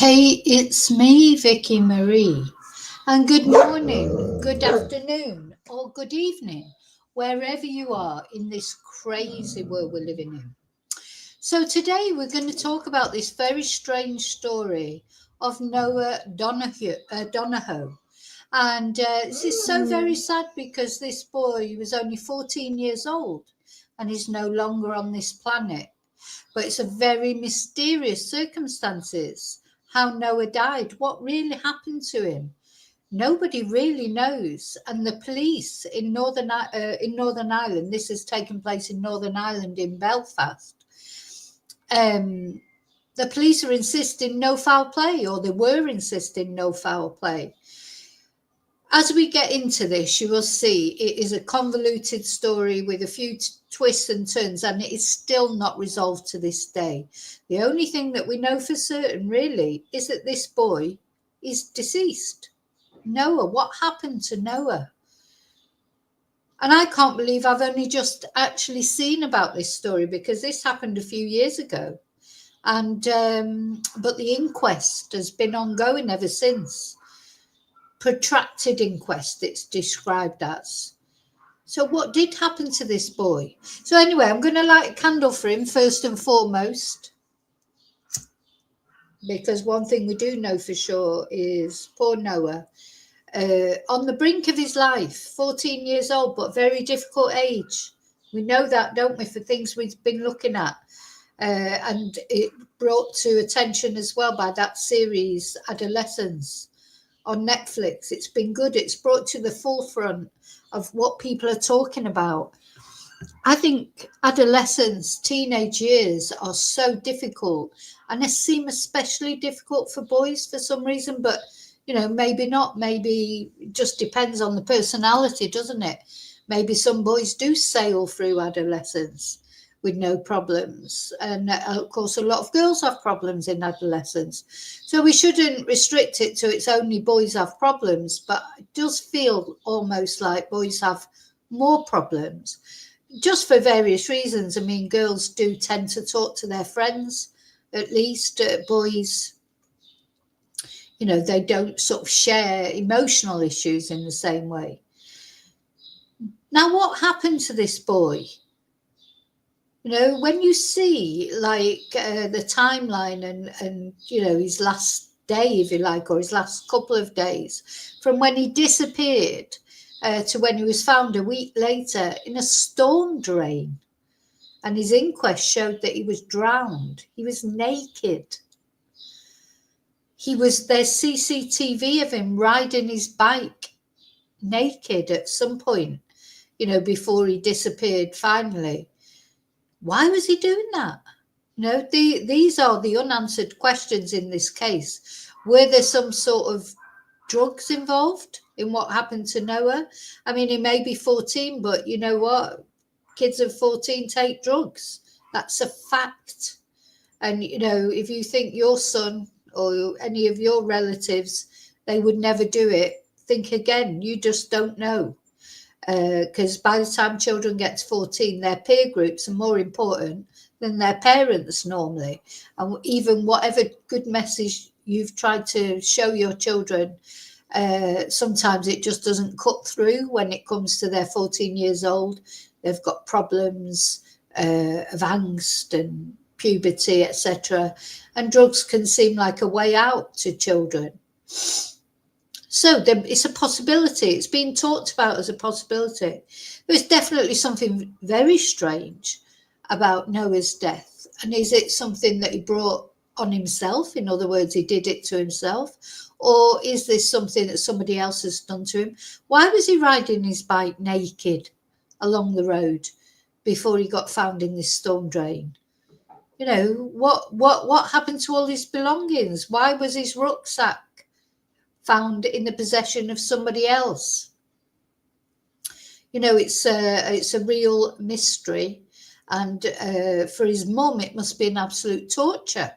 Hey, it's me, Vicky Marie, and good morning, good afternoon, or good evening, wherever you are in this crazy world we're living in. So, today we're going to talk about this very strange story of Noah Donohoe. And this is so very sad because this boy was only 14 years old and is no longer on this planet. But it's a very mysterious circumstances how Noah died. What really happened to him? Nobody really knows. And the police in Northern Ireland, this has taken place in Northern Ireland in Belfast. The police are insisting no foul play, or they were insisting no foul play. As we get into this, you will see it is a convoluted story with a few twists and turns, and it is still not resolved to this day. The only thing that we know for certain, really, is that this boy is deceased. Noah, what happened to Noah? And I can't believe I've only just actually seen about this story, because this happened a few years ago. And but the inquest has been ongoing ever since. Protracted inquest, it's described as. So what did happen to this boy? So anyway, I'm going to light a candle for him first and foremost, because one thing we do know for sure is poor Noah, on the brink of his life, 14 years old, but very difficult age. We know that, don't we, for things we've been looking at. And it brought to attention as well by that series, Adolescence, on Netflix. It's been good. It's brought to the forefront of what people are talking about. I think adolescence, teenage years are so difficult, and they seem especially difficult for boys for some reason, but maybe not. Maybe it just depends on the personality, doesn't it? Maybe some boys do sail through adolescence with no problems. And of course, a lot of girls have problems in adolescence. So we shouldn't restrict it to it's only boys have problems, but it does feel almost like boys have more problems, just for various reasons. I mean, girls do tend to talk to their friends, at least. Boys, they don't sort of share emotional issues in the same way. Now, what happened to this boy? When you see the timeline and his last day, if you like, or his last couple of days, from when he disappeared to when he was found a week later in a storm drain, and his inquest showed that he was drowned. He was naked. There's CCTV of him riding his bike naked at some point, before he disappeared finally. Why was he doing that? These are the unanswered questions in this case. Were there some sort of drugs involved in what happened to Noah? I mean, he may be 14, but you know what? Kids of 14 take drugs. That's a fact. And, if you think your son or any of your relatives, they would never do it, think again. You just don't know. Because by the time children get to 14, their peer groups are more important than their parents normally. And even whatever good message you've tried to show your children, sometimes it just doesn't cut through when it comes to their 14 years old. They've got problems of angst and puberty, etc. And drugs can seem like a way out to children. So it's a possibility. It's being talked about as a possibility. There's definitely something very strange about Noah's death. And is it something that he brought on himself? In other words, he did it to himself. Or is this something that somebody else has done to him? Why was he riding his bike naked along the road before he got found in this storm drain? What happened to all his belongings? Why was his rucksack found in the possession of somebody else? It's a real mystery, and for his mum it must be an absolute torture.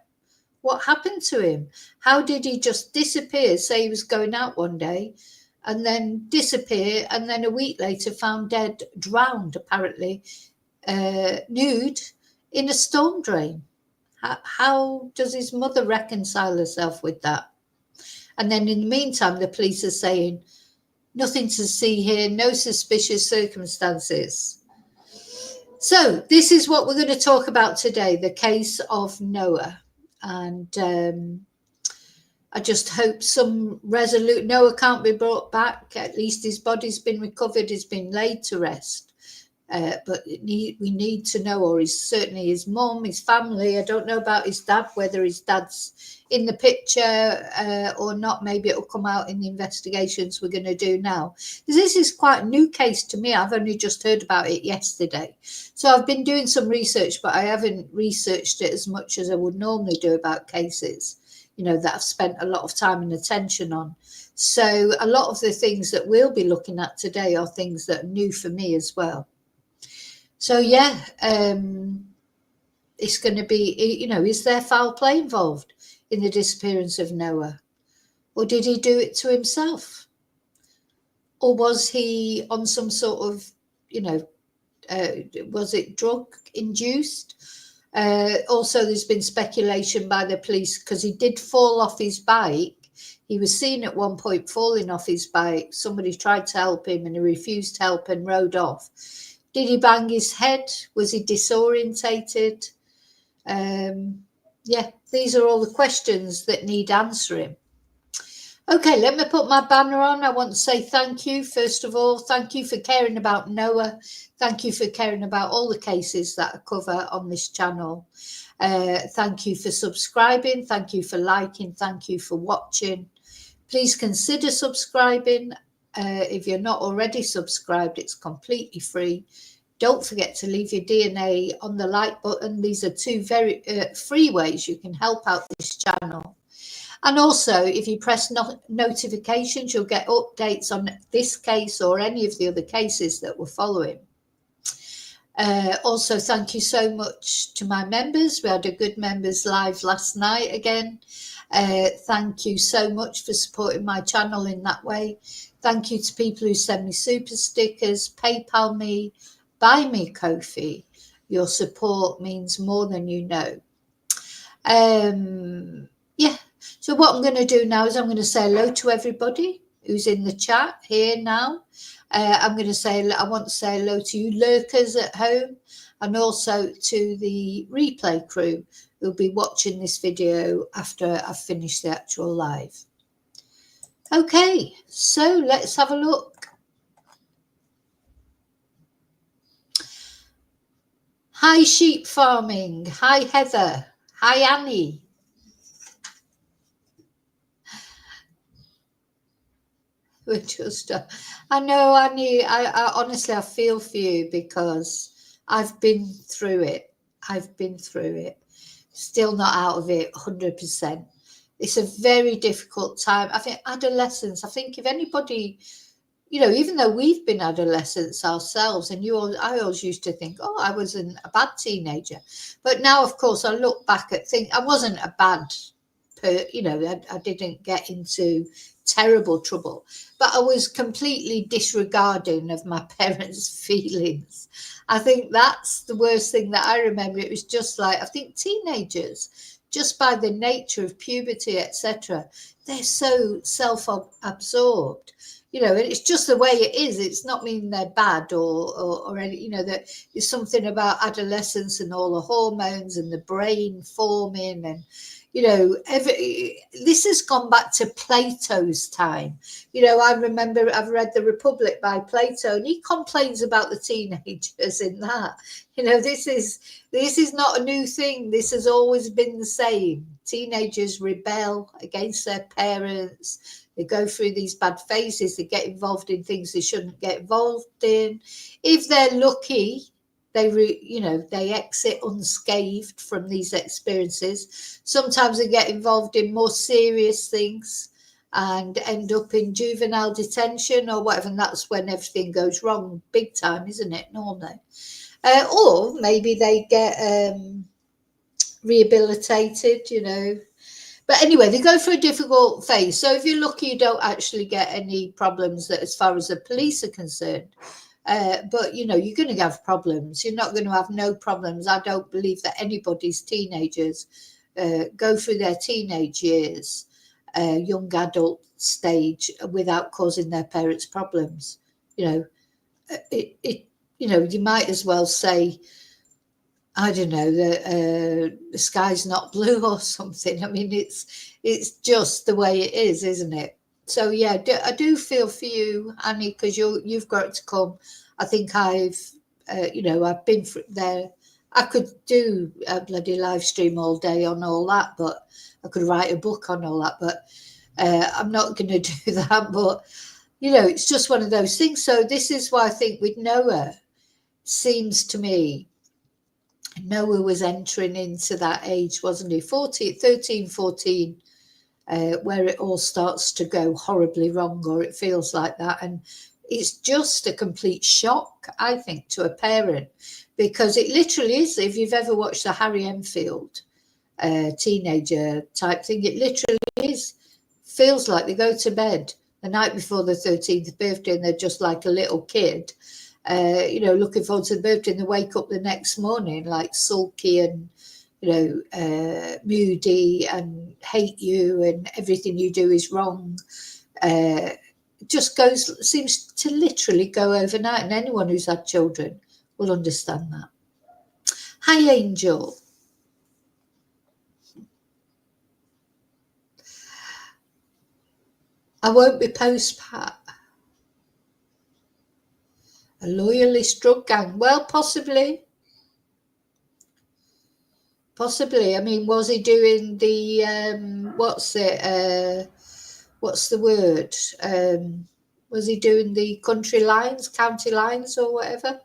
What happened to him? How did he just disappear? Say he was going out one day and then disappear, and then a week later found dead, drowned apparently, nude in a storm drain. How does his mother reconcile herself with that? And then in the meantime, the police are saying, nothing to see here, no suspicious circumstances. So this is what we're going to talk about today, the case of Noah. And I just hope some resolute, Noah can't be brought back. At least his body's been recovered, he's been laid to rest. But we need to know, or certainly his mum, his family. I don't know about his dad, whether his dad's in the picture or not. Maybe it'll come out in the investigations we're going to do now. This is quite a new case to me. I've only just heard about it yesterday. So I've been doing some research, but I haven't researched it as much as I would normally do about cases, that I've spent a lot of time and attention on. So a lot of the things that we'll be looking at today are things that are new for me as well. So, yeah, it's going to be, is there foul play involved in the disappearance of Noah? Or did he do it to himself? Or was he on some sort of, was it drug induced? Also, there's been speculation by the police because he did fall off his bike. He was seen at one point falling off his bike. Somebody tried to help him and he refused to help and rode off. Did he bang his head? Was he disorientated? Yeah, these are all the questions that need answering. Okay, let me put my banner on. I want to say thank you, first of all. Thank you for caring about Noah. Thank you for caring about all the cases that I cover on this channel. Thank you for subscribing. Thank you for liking. Thank you for watching. Please consider subscribing. If you're not already subscribed, it's completely free. Don't forget to leave your DNA on the like button. These are two very free ways you can help out this channel. And also, if you press notifications, you'll get updates on this case or any of the other cases that we're following. Also, thank you so much to my members. We had a good members live last night again. Thank you so much for supporting my channel in that way. Thank you to people who send me super stickers, PayPal me, buy me Ko-fi. Your support means more than you know. Yeah. So what I'm going to do now is I'm going to say hello to everybody who's in the chat here now. I want to say hello to you lurkers at home and also to the replay crew who'll be watching this video after I've finished the actual live. Okay, so let's have a look. Hi, sheep farming. Hi, Heather. Hi, Annie. We're just, I know, Annie, I honestly, I feel for you because I've been through it. Still not out of it 100%. It's a very difficult time. I think adolescence, I think if anybody, even though we've been adolescents ourselves, and I always used to think, oh, I wasn't a bad teenager. But now, of course, I look back at things. I wasn't a bad, I didn't get into terrible trouble, but I was completely disregarding of my parents' feelings. I think that's the worst thing that I remember. It was just like, I think teenagers, just by the nature of puberty, etc., they're so self-absorbed, and it's just the way it is. It's not mean they're bad or any, that there's something about adolescence and all the hormones and the brain forming and, this has gone back to Plato's time. I remember I've read The Republic by Plato, and he complains about the teenagers in that. This is not a new thing. This has always been the same. Teenagers rebel against their parents. They go through these bad phases. They get involved in things they shouldn't get involved in. If they're lucky, they exit unscathed from these experiences. Sometimes they get involved in more serious things and end up in juvenile detention or whatever, and that's when everything goes wrong big time, isn't it, normally? Or maybe they get rehabilitated, But anyway, they go through a difficult phase. So if you're lucky, you don't actually get any problems that, as far as the police are concerned. But, you know, you're going to have problems. You're not going to have no problems. I don't believe that anybody's teenagers go through their teenage years, young adult stage, without causing their parents problems. You know, you know, you might as well say, I don't know, the sky's not blue or something. I mean, it's just the way it is, isn't it? So yeah, I do feel for you, Annie, because you've got to come. I think I've, you know, I've been there. I could do a bloody live stream all day on all that, but I could write a book on all that, but I'm not going to do that. But, you know, it's just one of those things. So this is why I think with Noah, seems to me, Noah was entering into that age, wasn't he? 13, 14, where it all starts to go horribly wrong, or it feels like that. And it's just a complete shock, I think, to a parent, because it literally is. If you've ever watched the Harry Enfield teenager type thing, it literally is. Feels like they go to bed the night before the 13th birthday and they're just like a little kid. You know, looking forward to the birthday, and they wake up the next morning like sulky and, you know, moody and hate you, and everything you do is wrong. Just seems to literally go overnight, and anyone who's had children will understand that. Hi, Angel. I won't be post-pat. A loyalist drug gang? Well, possibly. Possibly. I mean, was he doing the, what's the word? Was he doing the country lines, county lines or whatever?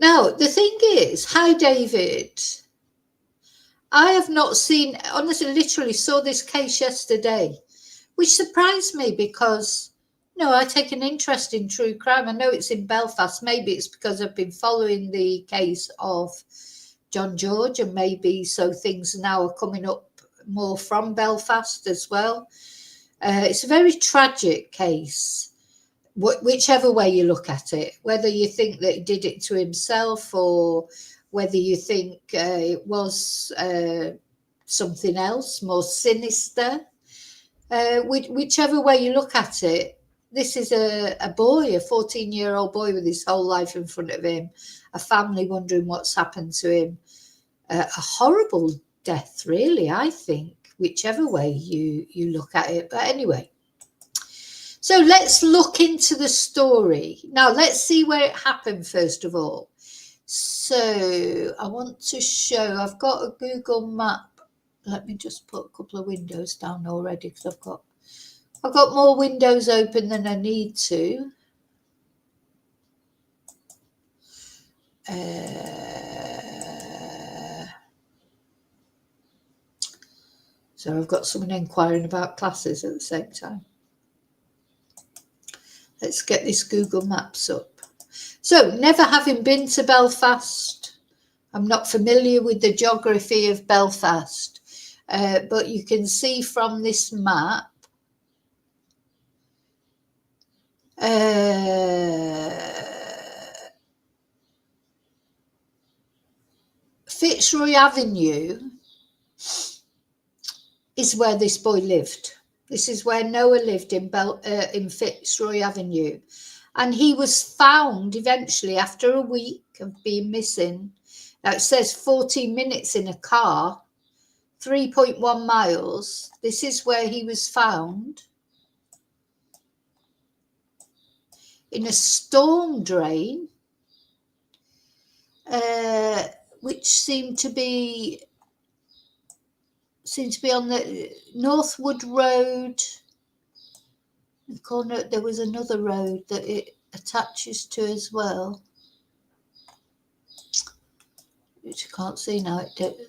Now, the thing is, hi, David. I have not seen, honestly, literally saw this case yesterday, which surprised me because, no, I take an interest in true crime. I know it's in Belfast. Maybe it's because I've been following the case of John George, and maybe so things now are coming up more from Belfast as well. It's a very tragic case, whichever way you look at it, whether you think that he did it to himself or whether you think it was something else more sinister. Whichever way you look at it, this is a boy, a 14-year-old boy with his whole life in front of him, a family wondering what's happened to him. A horrible death, really, I think, whichever way you look at it. But anyway, so let's look into the story. Now, let's see where it happened, first of all. So I want to show, I've got a Google map. Let me just put a couple of windows down already, because I've got more windows open than I need to. So I've got someone inquiring about classes at the same time. Let's get this Google Maps up. So, never having been to Belfast, I'm not familiar with the geography of Belfast, but you can see from this map, Fitzroy Avenue is where this boy lived. This is where Noah lived in Fitzroy Avenue. And he was found eventually after a week of being missing. Now it says 40 minutes in a car, 3.1 miles. This is where he was found. In a storm drain, which seemed to be on the Northwood Road. The corner, there was another road that it attaches to as well, which I can't see now.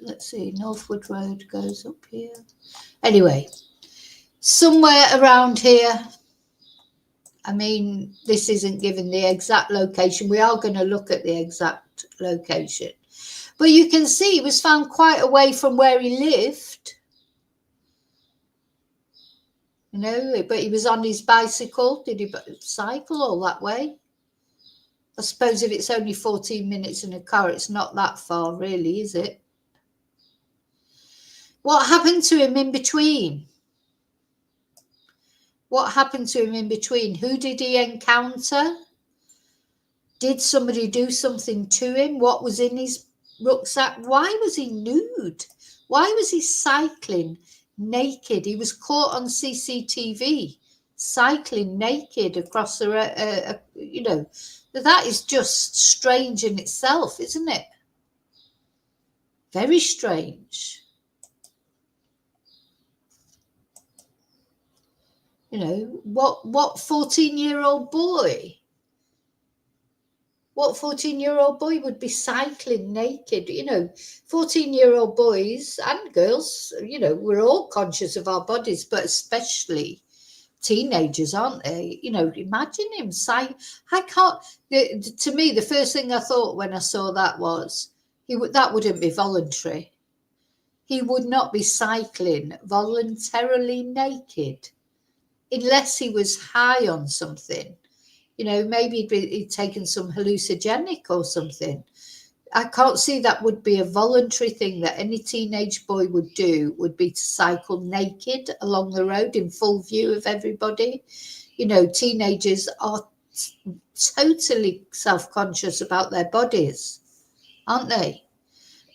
Let's see, Northwood Road goes up here. Anyway, somewhere around here. I mean, this isn't given the exact location. We are going to look at the exact location. But you can see he was found quite away from where he lived. you know, but he was on his bicycle. Did he cycle all that way? I suppose if it's only 14 minutes in a car, it's not that far, really, is it? What happened to him in between? What happened to him in between? Who did he encounter? Did somebody do something to him? What was in his rucksack? Why was he nude? Why was he cycling naked? He was caught on CCTV cycling naked across the, you know, that is just strange in itself, isn't it? Very strange. You know, what 14-year-old boy? What 14-year-old boy would be cycling naked? You know, 14-year-old boys and girls, you know, we're all conscious of our bodies, but especially teenagers, aren't they? You know, imagine him. I can't. To me, the first thing I thought when I saw that was that wouldn't be voluntary. He would not be cycling voluntarily naked unless he was high on something. You know, maybe he'd taken some hallucinogenic or something. I can't see that would be a voluntary thing that any teenage boy would do, would be to cycle naked along the road in full view of everybody. You know, teenagers are totally self-conscious about their bodies, aren't they?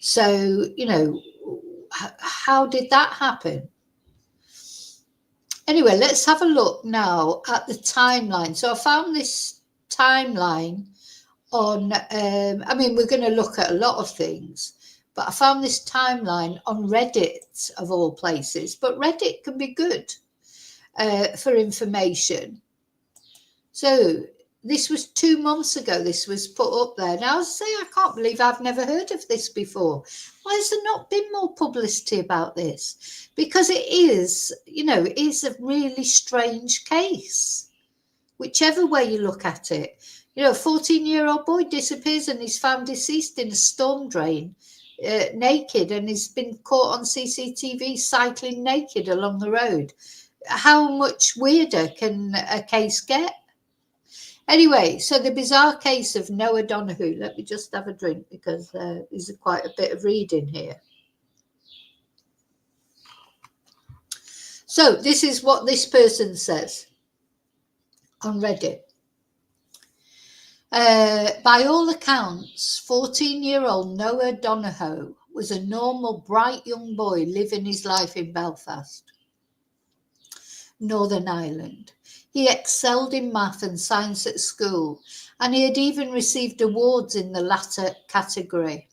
So, you know, how did that happen? Anyway, let's have a look now at the timeline. So I found this timeline on, I mean, we're going to look at a lot of things, but I found this timeline on Reddit, of all places. But Reddit can be good for information. So this was 2 months ago, this was put up there. Now, I say, I can't believe I've never heard of this before. Why has there not been more publicity about this? Because it is, you know, it is a really strange case, whichever way you look at it. You know, a 14-year-old boy disappears and is found deceased in a storm drain, naked, and he's been caught on CCTV cycling naked along the road. How much weirder can a case get? Anyway, so the bizarre case of Noah Donohoe. Let me just have a drink because there's quite a bit of reading here. So this is what this person says on Reddit. By all accounts, 14-year-old Noah Donohoe was a normal, bright young boy living his life in Belfast, Northern Ireland. He excelled in math and science at school, and he had even received awards in the latter category.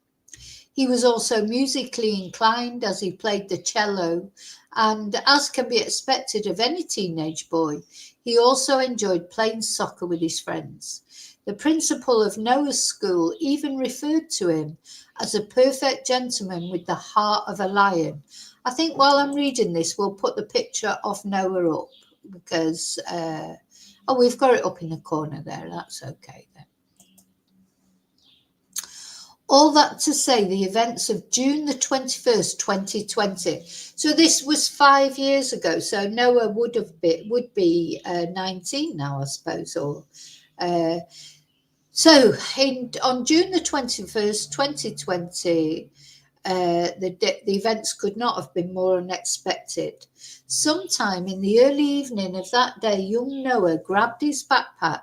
He was also musically inclined as he played the cello, and as can be expected of any teenage boy, he also enjoyed playing soccer with his friends. The principal of Noah's school even referred to him as a perfect gentleman with the heart of a lion. I think while I'm reading this, we'll put the picture of Noah up because, oh, we've got it up in the corner there. That's okay then. All that to say, the events of June the 21st, 2020. So this was 5 years ago. So Noah would be 19 now, I suppose. Or so on June the 21st, 2020, the events could not have been more unexpected. Sometime in the early evening of that day, young Noah grabbed his backpack,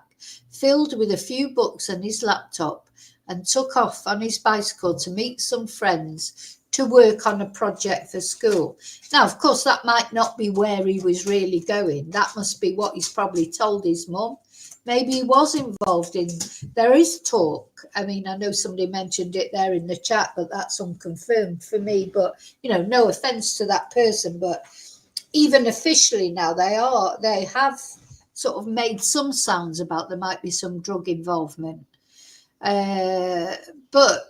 filled with a few books and his laptop, and took off on his bicycle to meet some friends to work on a project for school. Now, of course, that might not be where he was really going. That must be what he's probably told his mum. Maybe he was involved in, there is talk. I mean, I know somebody mentioned it there in the chat, but that's unconfirmed for me. But, you know, no offense to that person, but even officially now they have sort of made some sounds about there might be some drug involvement. But,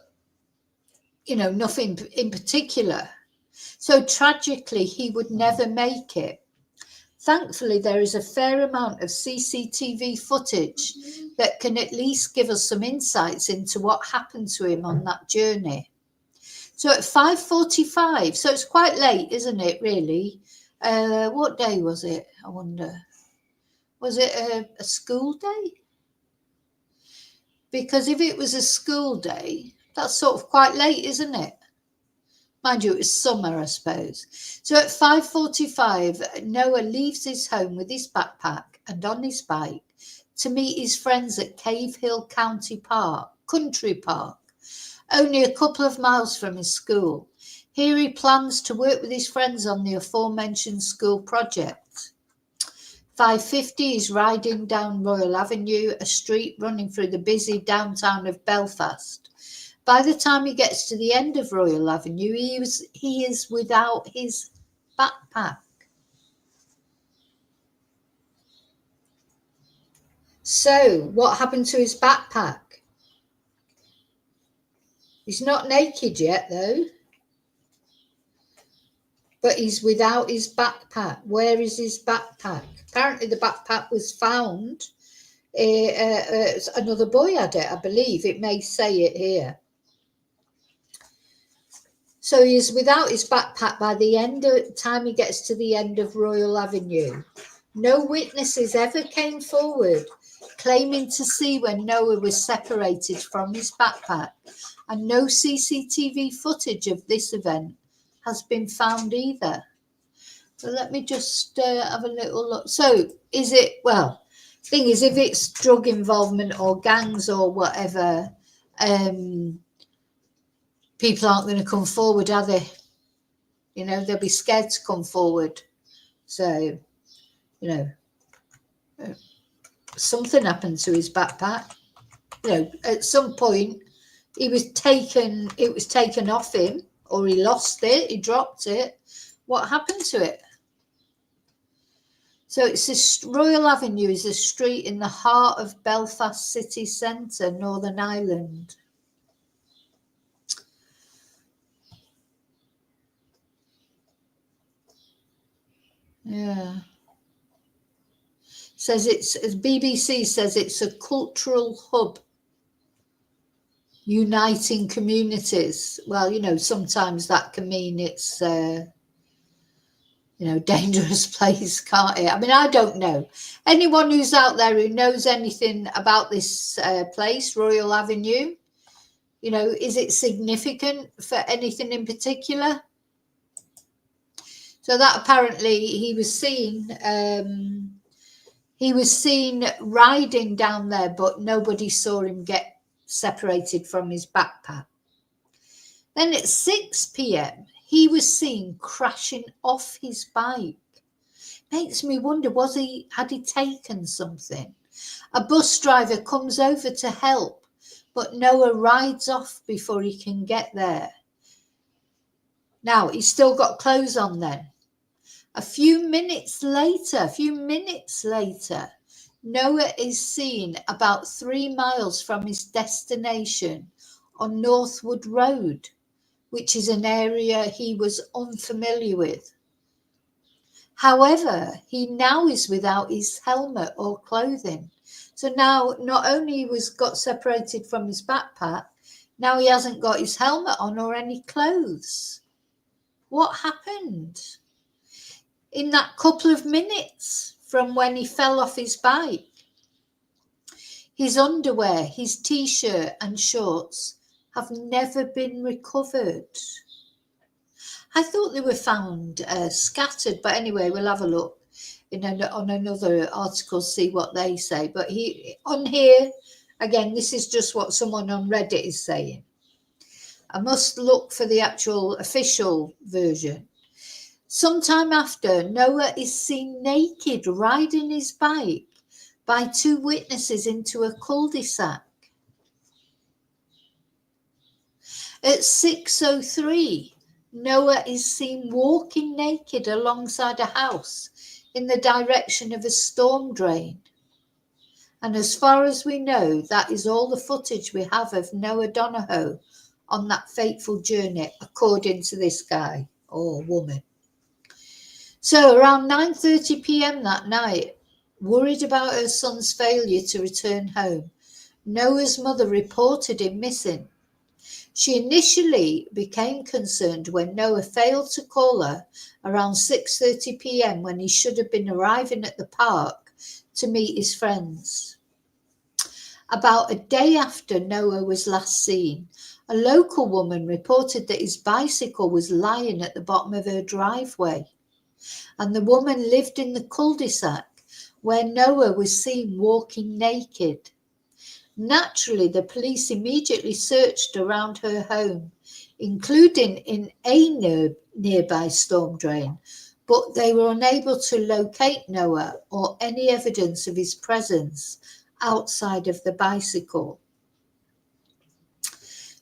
you know, nothing in particular. So tragically, he would never make it. Thankfully, there is a fair amount of CCTV footage that can at least give us some insights into what happened to him on that journey. So at 5:45, so it's quite late, isn't it, really? What day was it? I wonder. Was it a school day? Because if it was a school day, that's sort of quite late, isn't it? Mind you, it was summer, I suppose. So at 5:45, Noah leaves his home with his backpack and on his bike to meet his friends at Cave Hill Country Park, only a couple of miles from his school. Here he plans to work with his friends on the aforementioned school project. 5:50, he's riding down Royal Avenue, a street running through the busy downtown of Belfast. By the time he gets to the end of Royal Avenue, he is without his backpack. So, what happened to his backpack? He's not naked yet, though. But he's without his backpack. Where is his backpack? Apparently, the backpack was found. Another boy had it, I believe. It may say it here. So he is without his backpack by the time he gets to the end of Royal Avenue. No witnesses ever came forward claiming to see when Noah was separated from his backpack, and no CCTV footage of this event has been found either. So let me just have a little look. So is it, well, thing is, if it's drug involvement or gangs or whatever, people aren't going to come forward, are they? You know, they'll be scared to come forward. So, you know, something happened to his backpack. You know, at some point, it was taken off him, or he lost it, he dropped it. What happened to it? So Royal Avenue is a street in the heart of Belfast city centre, Northern Ireland. Yeah. Says it's, as BBC says, it's a cultural hub uniting communities. Well, you know, sometimes that can mean it's you know, dangerous place, can't it? I mean, I don't know. Anyone who's out there who knows anything about this place, Royal Avenue, you know, is it significant for anything in particular? So that apparently he was seen riding down there, but nobody saw him get separated from his backpack. Then at 6 p.m, he was seen crashing off his bike. Makes me wonder, had he taken something? A bus driver comes over to help, but Noah rides off before he can get there. Now, he's still got clothes on then. A few minutes later, Noah is seen about 3 miles from his destination on Northwood Road, which is an area he was unfamiliar with. However, he now is without his helmet or clothing. So now not only got separated from his backpack, now he hasn't got his helmet on or any clothes. What happened? In that couple of minutes from when he fell off his bike, his underwear, his t-shirt and shorts have never been recovered. I thought they were found scattered, but anyway, we'll have a look on another article, see what they say. But on here, again, this is just what someone on Reddit is saying. I must look for the actual official version. Sometime after, Noah is seen naked riding his bike by 2 witnesses into a cul-de-sac. At 6:03, Noah is seen walking naked alongside a house in the direction of a storm drain. And as far as we know, that is all the footage we have of Noah Donohoe on that fateful journey, according to this guy or woman. So around 9:30 p.m. that night, worried about her son's failure to return home, Noah's mother reported him missing. She initially became concerned when Noah failed to call her around 6:30 p.m. when he should have been arriving at the park to meet his friends. About a day after Noah was last seen, a local woman reported that his bicycle was lying at the bottom of her driveway, and the woman lived in the cul-de-sac where Noah was seen walking naked. Naturally, the police immediately searched around her home, including in a nearby storm drain, but they were unable to locate Noah or any evidence of his presence outside of the bicycle.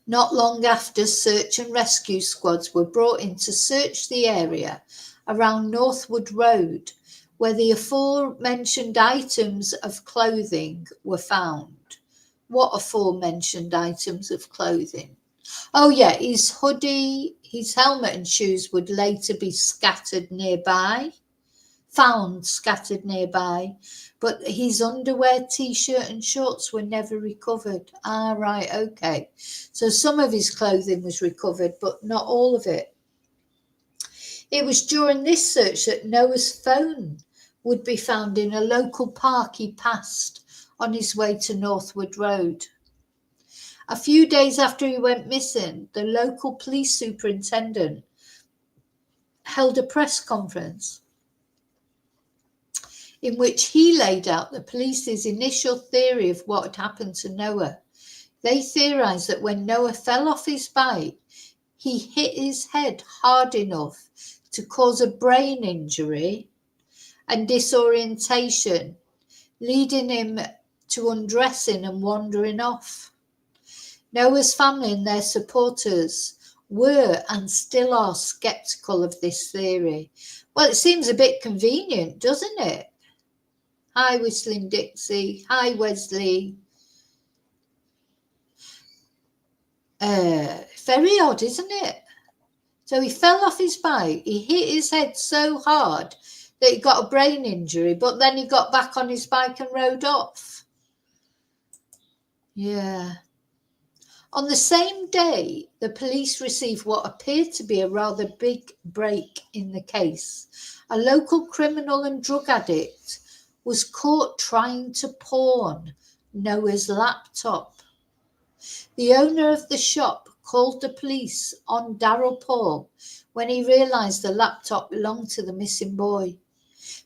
Not long after, search and rescue squads were brought in to search the area around Northwood Road, where the aforementioned items of clothing were found. What aforementioned items of clothing? Oh yeah, his hoodie, his helmet and shoes would later be found scattered nearby, but his underwear, t-shirt and shorts were never recovered. Ah, right, okay. So some of his clothing was recovered, but not all of it. It was during this search that Noah's phone would be found in a local park he passed on his way to Northwood Road. A few days after he went missing, the local police superintendent held a press conference in which he laid out the police's initial theory of what had happened to Noah. They theorized that when Noah fell off his bike, he hit his head hard enough to cause a brain injury and disorientation, leading him to undressing and wandering off. Noah's family and their supporters were and still are skeptical of this theory. Well, it seems a bit convenient, doesn't it? Hi, Whistling Dixie. Hi, Wesley. Very odd, isn't it? So he fell off his bike. He hit his head so hard that he got a brain injury, but then he got back on his bike and rode off. Yeah. On the same day, the police received what appeared to be a rather big break in the case. A local criminal and drug addict was caught trying to pawn Noah's laptop. The owner of the shop called the police on Darryl Paul when he realised the laptop belonged to the missing boy.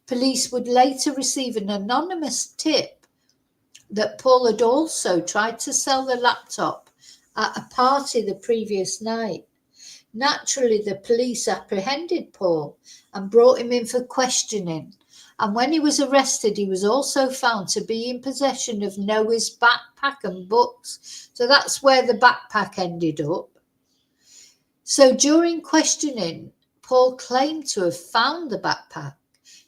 Police would later receive an anonymous tip that Paul had also tried to sell the laptop at a party the previous night. Naturally, the police apprehended Paul and brought him in for questioning. And when he was arrested, he was also found to be in possession of Noah's backpack and books. So that's where the backpack ended up. So during questioning, Paul claimed to have found the backpack,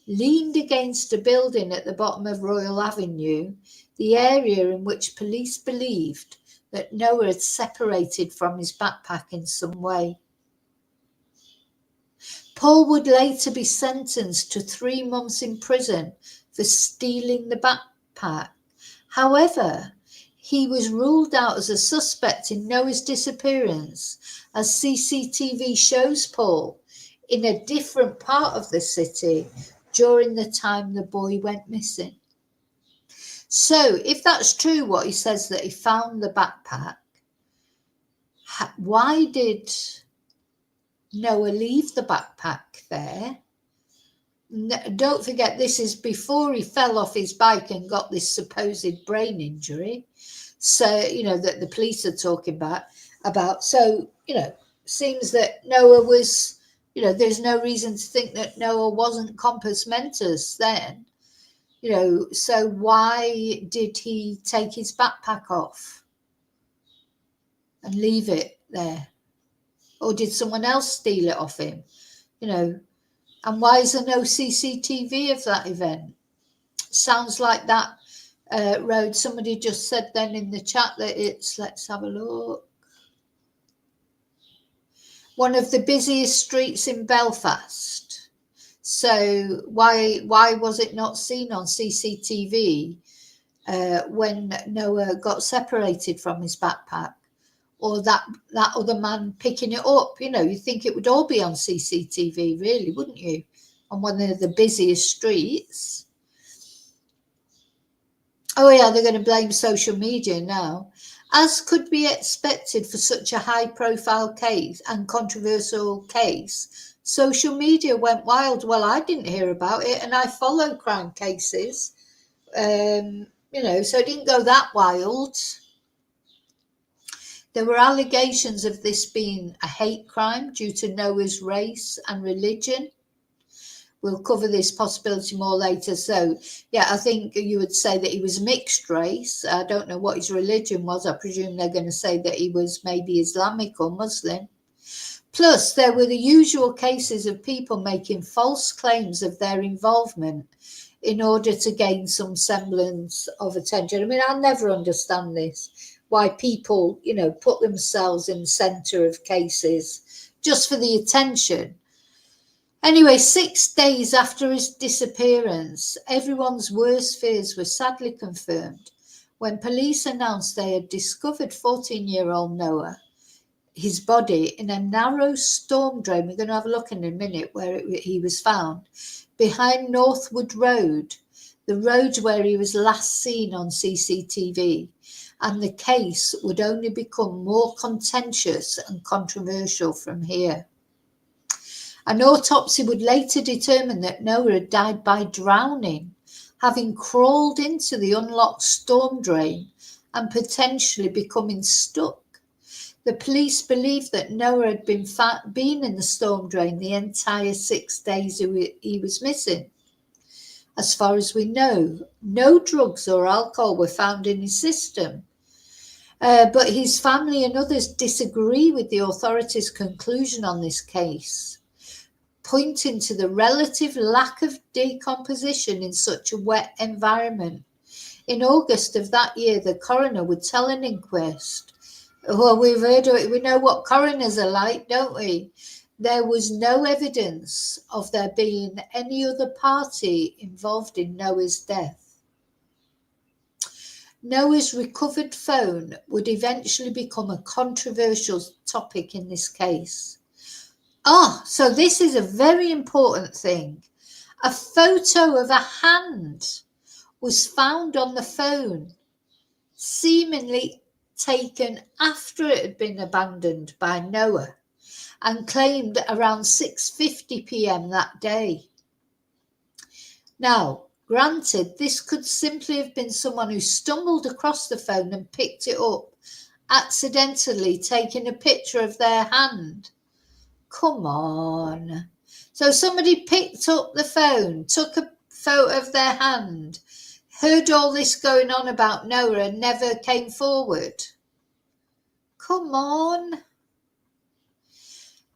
leaned against a building at the bottom of Royal Avenue, the area in which police believed that Noah had separated from his backpack in some way. Paul would later be sentenced to 3 months in prison for stealing the backpack. However, he was ruled out as a suspect in Noah's disappearance, as CCTV shows Paul in a different part of the city during the time the boy went missing. So, if that's true, what he says, that he found the backpack, why did Noah leave the backpack there? Don't forget, this is before he fell off his bike and got this supposed brain injury. So, that the police are talking about. So, seems that Noah was, there's no reason to think that Noah wasn't compos mentis then. So why did he take his backpack off and leave it there? Or did someone else steal it off him? And why is there no CCTV of that event? Sounds like that road. Somebody just said then in the chat that it's, let's have a look, one of the busiest streets in Belfast. So why was it not seen on CCTV when Noah got separated from his backpack? or that other man picking it up. You know, you think it would all be on CCTV, really, wouldn't you? On one of the busiest streets. Oh yeah, they're going to blame social media now. As could be expected for such a high-profile case and controversial case, social media went wild. Well, I didn't hear about it, and I follow crime cases. You know, so it didn't go that wild. There were allegations of this being a hate crime due to Noah's race and religion. We'll cover this possibility more later. So, yeah, I think you would say that he was mixed race. I don't know what his religion was. I presume they're going to say that he was maybe Islamic or Muslim. Plus, there were the usual cases of people making false claims of their involvement in order to gain some semblance of attention. I mean, I'll never understand this, why people, you know, put themselves in the centre of cases just for the attention. Anyway, 6 days after his disappearance, everyone's worst fears were sadly confirmed when police announced they had discovered 14-year-old Noah, his body, in a narrow storm drain. We're going to have a look in a minute where he was found, behind Northwood Road, the road where he was last seen on CCTV. And the case would only become more contentious and controversial from here. An autopsy would later determine that Noah had died by drowning, having crawled into the unlocked storm drain and potentially becoming stuck. The police believed that Noah had been in the storm drain the entire 6 days he was missing. As far as we know, no drugs or alcohol were found in his system. But his family and others disagree with the authorities' conclusion on this case, pointing to the relative lack of decomposition in such a wet environment. In August of that year, the coroner would tell an inquest. Well, we know what coroners are like, don't we? There was no evidence of there being any other party involved in Noah's death. Noah's recovered phone would eventually become a controversial topic in this case. So this is a very important thing. A photo of a hand was found on the phone, seemingly taken after it had been abandoned by Noah, and claimed around 6:50 p.m. that day. Now, granted, this could simply have been someone who stumbled across the phone and picked it up, accidentally taking a picture of their hand. Come on. So somebody picked up the phone, took a photo of their hand, heard all this going on about Noah and never came forward. Come on.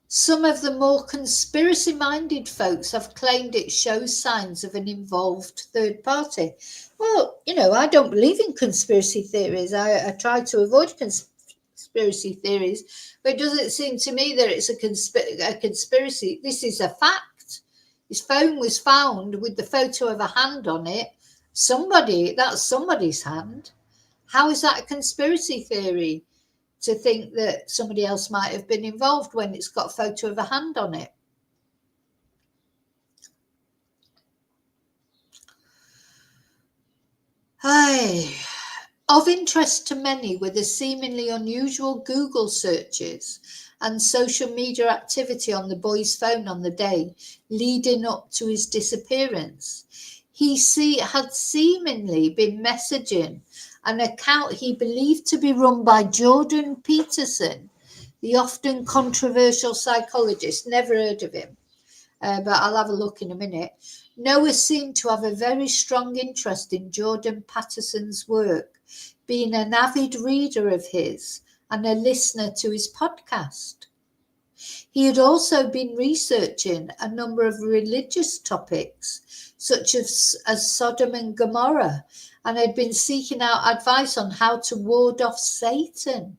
Some of the more conspiracy-minded folks have claimed it shows signs of an involved third party. Well, you know, I don't believe in conspiracy theories. I try to avoid conspiracy theories, but it doesn't seem to me that it's a conspiracy. This is a fact. His phone was found with the photo of a hand on it. That's somebody's hand. How is that a conspiracy theory? To think that somebody else might have been involved when it's got a photo of a hand on it. Of interest to many were the seemingly unusual Google searches and social media activity on the boy's phone on the day leading up to his disappearance. He had seemingly been messaging an account he believed to be run by Jordan Peterson, the often controversial psychologist. Never heard of him, but I'll have a look in a minute. Noah seemed to have a very strong interest in Jordan Peterson's work, being an avid reader of his and a listener to his podcast. He had also been researching a number of religious topics, such as Sodom and Gomorrah, and had been seeking out advice on how to ward off Satan.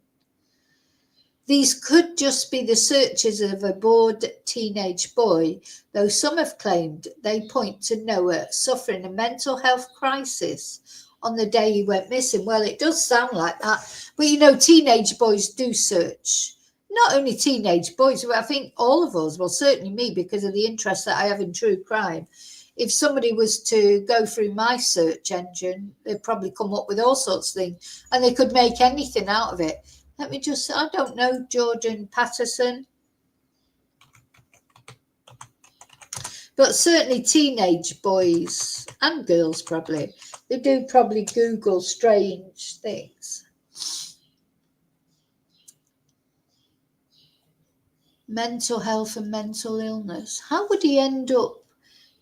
These could just be the searches of a bored teenage boy, though some have claimed they point to Noah suffering a mental health crisis on the day he went missing. Well, it does sound like that. But, you know, teenage boys do search. Not only teenage boys, but I think all of us, well, certainly me, because of the interest that I have in true crime. If somebody was to go through my search engine, they'd probably come up with all sorts of things, and they could make anything out of it. Let me just, I don't know, Jordan Patterson. But certainly teenage boys and girls probably, they do probably Google strange things. Mental health and mental illness. How would he end up?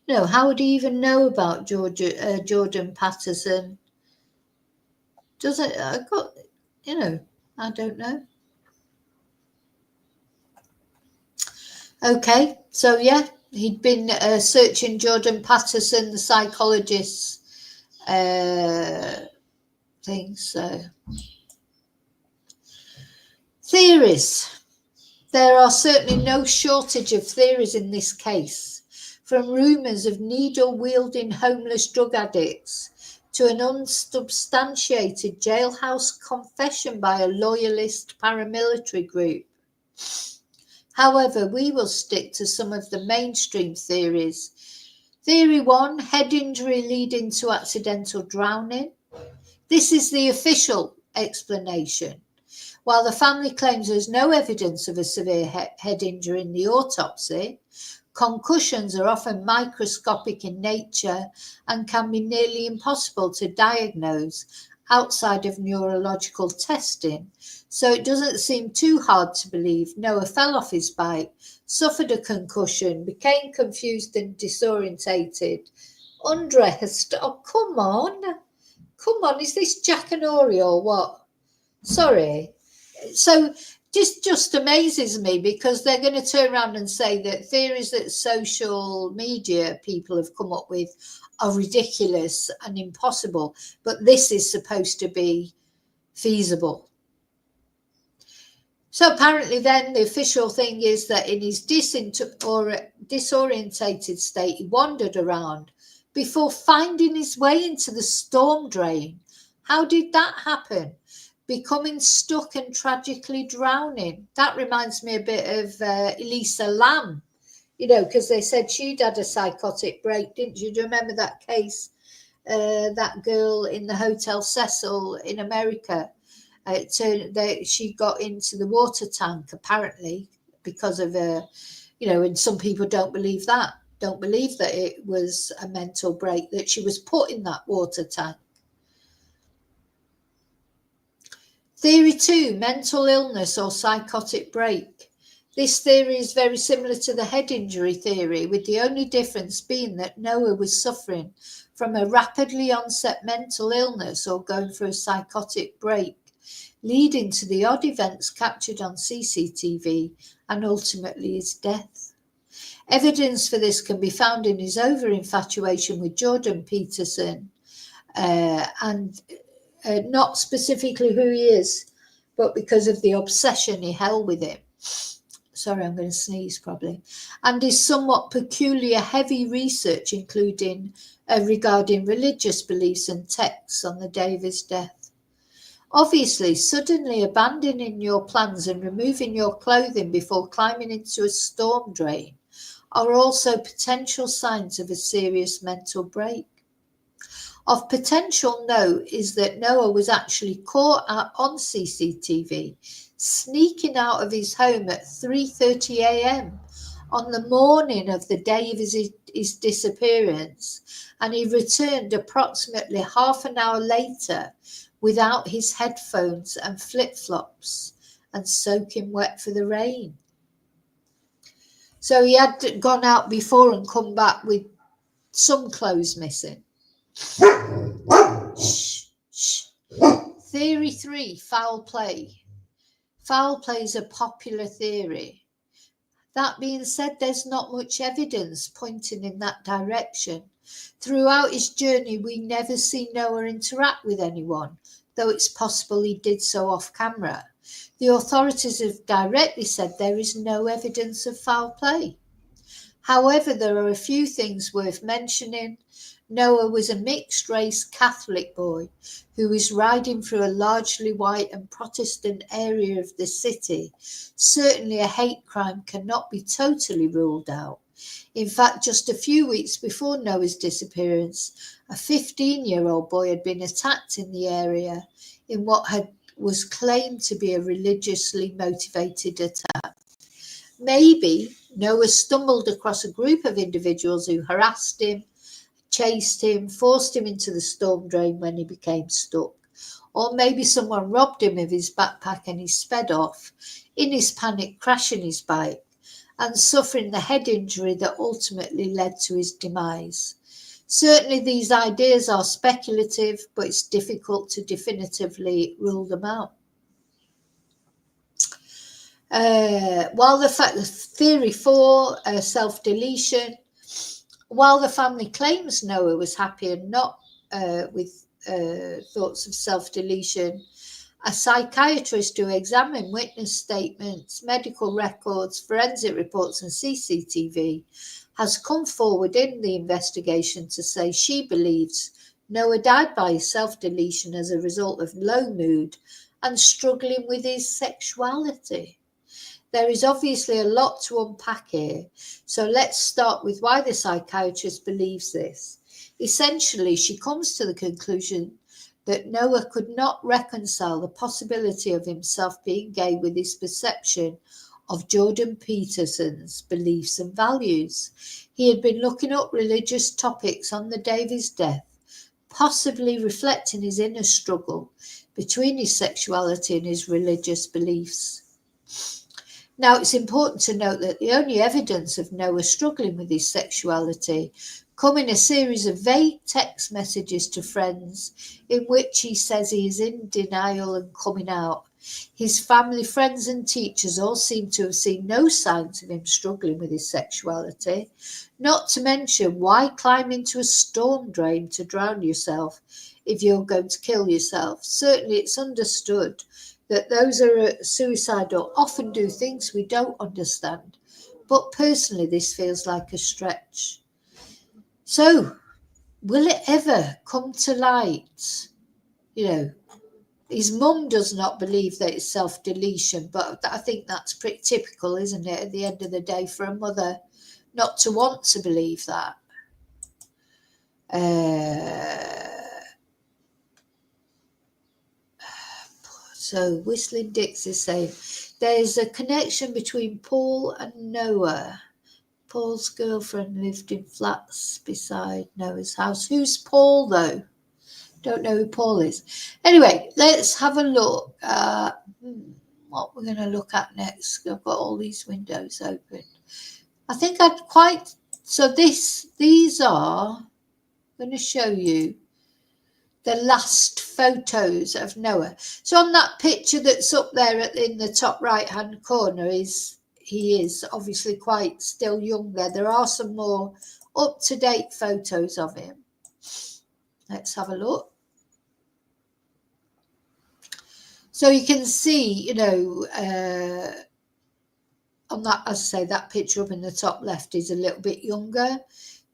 No, how would he even know about Jordan Patterson? Does it? I got, you know, I don't know. Okay, so yeah, he'd been searching Jordan Patterson, the psychologist's things. So theories. There are certainly no shortage of theories in this case, from rumours of needle-wielding homeless drug addicts to an unsubstantiated jailhouse confession by a loyalist paramilitary group. However, we will stick to some of the mainstream theories. Theory 1, head injury leading to accidental drowning. This is the official explanation. While the family claims there's no evidence of a severe head injury in the autopsy, concussions are often microscopic in nature and can be nearly impossible to diagnose outside of neurological testing. So it doesn't seem too hard to believe Noah fell off his bike, suffered a concussion, became confused and disorientated, undressed. Oh, come on, is this Jack and Ori or what? Sorry. So just amazes me, because they're going to turn around and say that theories that social media people have come up with are ridiculous and impossible, but this is supposed to be feasible. So apparently then the official thing is that in his disorientated state, he wandered around before finding his way into the storm drain. How did that happen? Becoming stuck and tragically drowning. That reminds me a bit of Elisa Lam, you know, because they said she'd had a psychotic break, didn't you? Do you remember that case? That girl in the Hotel Cecil in America. She got into the water tank, apparently, because of you know, and some people don't believe that it was a mental break, that she was put in that water tank. Theory 2, mental illness or psychotic break. This theory is very similar to the head injury theory, with the only difference being that Noah was suffering from a rapidly onset mental illness or going through a psychotic break, leading to the odd events captured on CCTV and ultimately his death. Evidence for this can be found in his over-infatuation with Jordan Peterson, and not specifically who he is, but because of the obsession he held with him. Sorry, I'm going to sneeze probably. And his somewhat peculiar heavy research, including regarding religious beliefs and texts on the day of his death. Obviously, suddenly abandoning your plans and removing your clothing before climbing into a storm drain are also potential signs of a serious mental break. Of potential note is that Noah was actually caught on CCTV sneaking out of his home at 3:30 a.m. on the morning of the day of his disappearance, and he returned approximately half an hour later without his headphones and flip-flops and soaking wet for the rain. So he had gone out before and come back with some clothes missing. Shh, shh. Theory 3, foul play. Foul play is a popular theory. That being said, there's not much evidence pointing in that direction. Throughout his journey, we never see Noah interact with anyone, though it's possible he did so off camera. The authorities have directly said there is no evidence of foul play. However, there are a few things worth mentioning. Noah was a mixed-race Catholic boy who was riding through a largely white and Protestant area of the city. Certainly a hate crime cannot be totally ruled out. In fact, just a few weeks before Noah's disappearance, a 15-year-old boy had been attacked in the area in what was claimed to be a religiously motivated attack. Maybe Noah stumbled across a group of individuals who harassed him, chased him, forced him into the storm drain when he became stuck. Or maybe someone robbed him of his backpack and he sped off, in his panic crashing his bike and suffering the head injury that ultimately led to his demise. Certainly these ideas are speculative, but it's difficult to definitively rule them out. While the theory for self-deletion, while the family claims Noah was happy and not with thoughts of self-deletion, a psychiatrist who examined witness statements, medical records, forensic reports and CCTV has come forward in the investigation to say she believes Noah died by self-deletion as a result of low mood and struggling with his sexuality. There is obviously a lot to unpack here, so let's start with why the psychiatrist believes this. Essentially, she comes to the conclusion that Noah could not reconcile the possibility of himself being gay with his perception of Jordan Peterson's beliefs and values. He had been looking up religious topics on the day of his death, possibly reflecting his inner struggle between his sexuality and his religious beliefs. Now, it's important to note that the only evidence of Noah struggling with his sexuality come in a series of vague text messages to friends in which he says he is in denial and coming out. His family, friends and teachers all seem to have seen no signs of him struggling with his sexuality, not to mention why climb into a storm drain to drown yourself if you're going to kill yourself. Certainly it's understood that those who are suicidal often do things we don't understand, but personally this feels like a stretch. So, will it ever come to light? You know, his mum does not believe that it's self-deletion, but I think that's pretty typical, isn't it, at the end of the day, for a mother not to want to believe that. So Whistling Dix is saying, there's a connection between Paul and Noah. Paul's girlfriend lived in flats beside Noah's house. Who's Paul, though? Don't know who Paul is. Anyway, let's have a look at what we're going to look at next. I've got all these windows open. I think these are, I'm going to show you the last photos of Noah. So on that picture that's up there in the top right hand corner he is obviously quite still young there. There are some more up-to-date photos of him. Let's have a look. So you can see, you know, on that, as I say, that picture up in the top left is a little bit younger.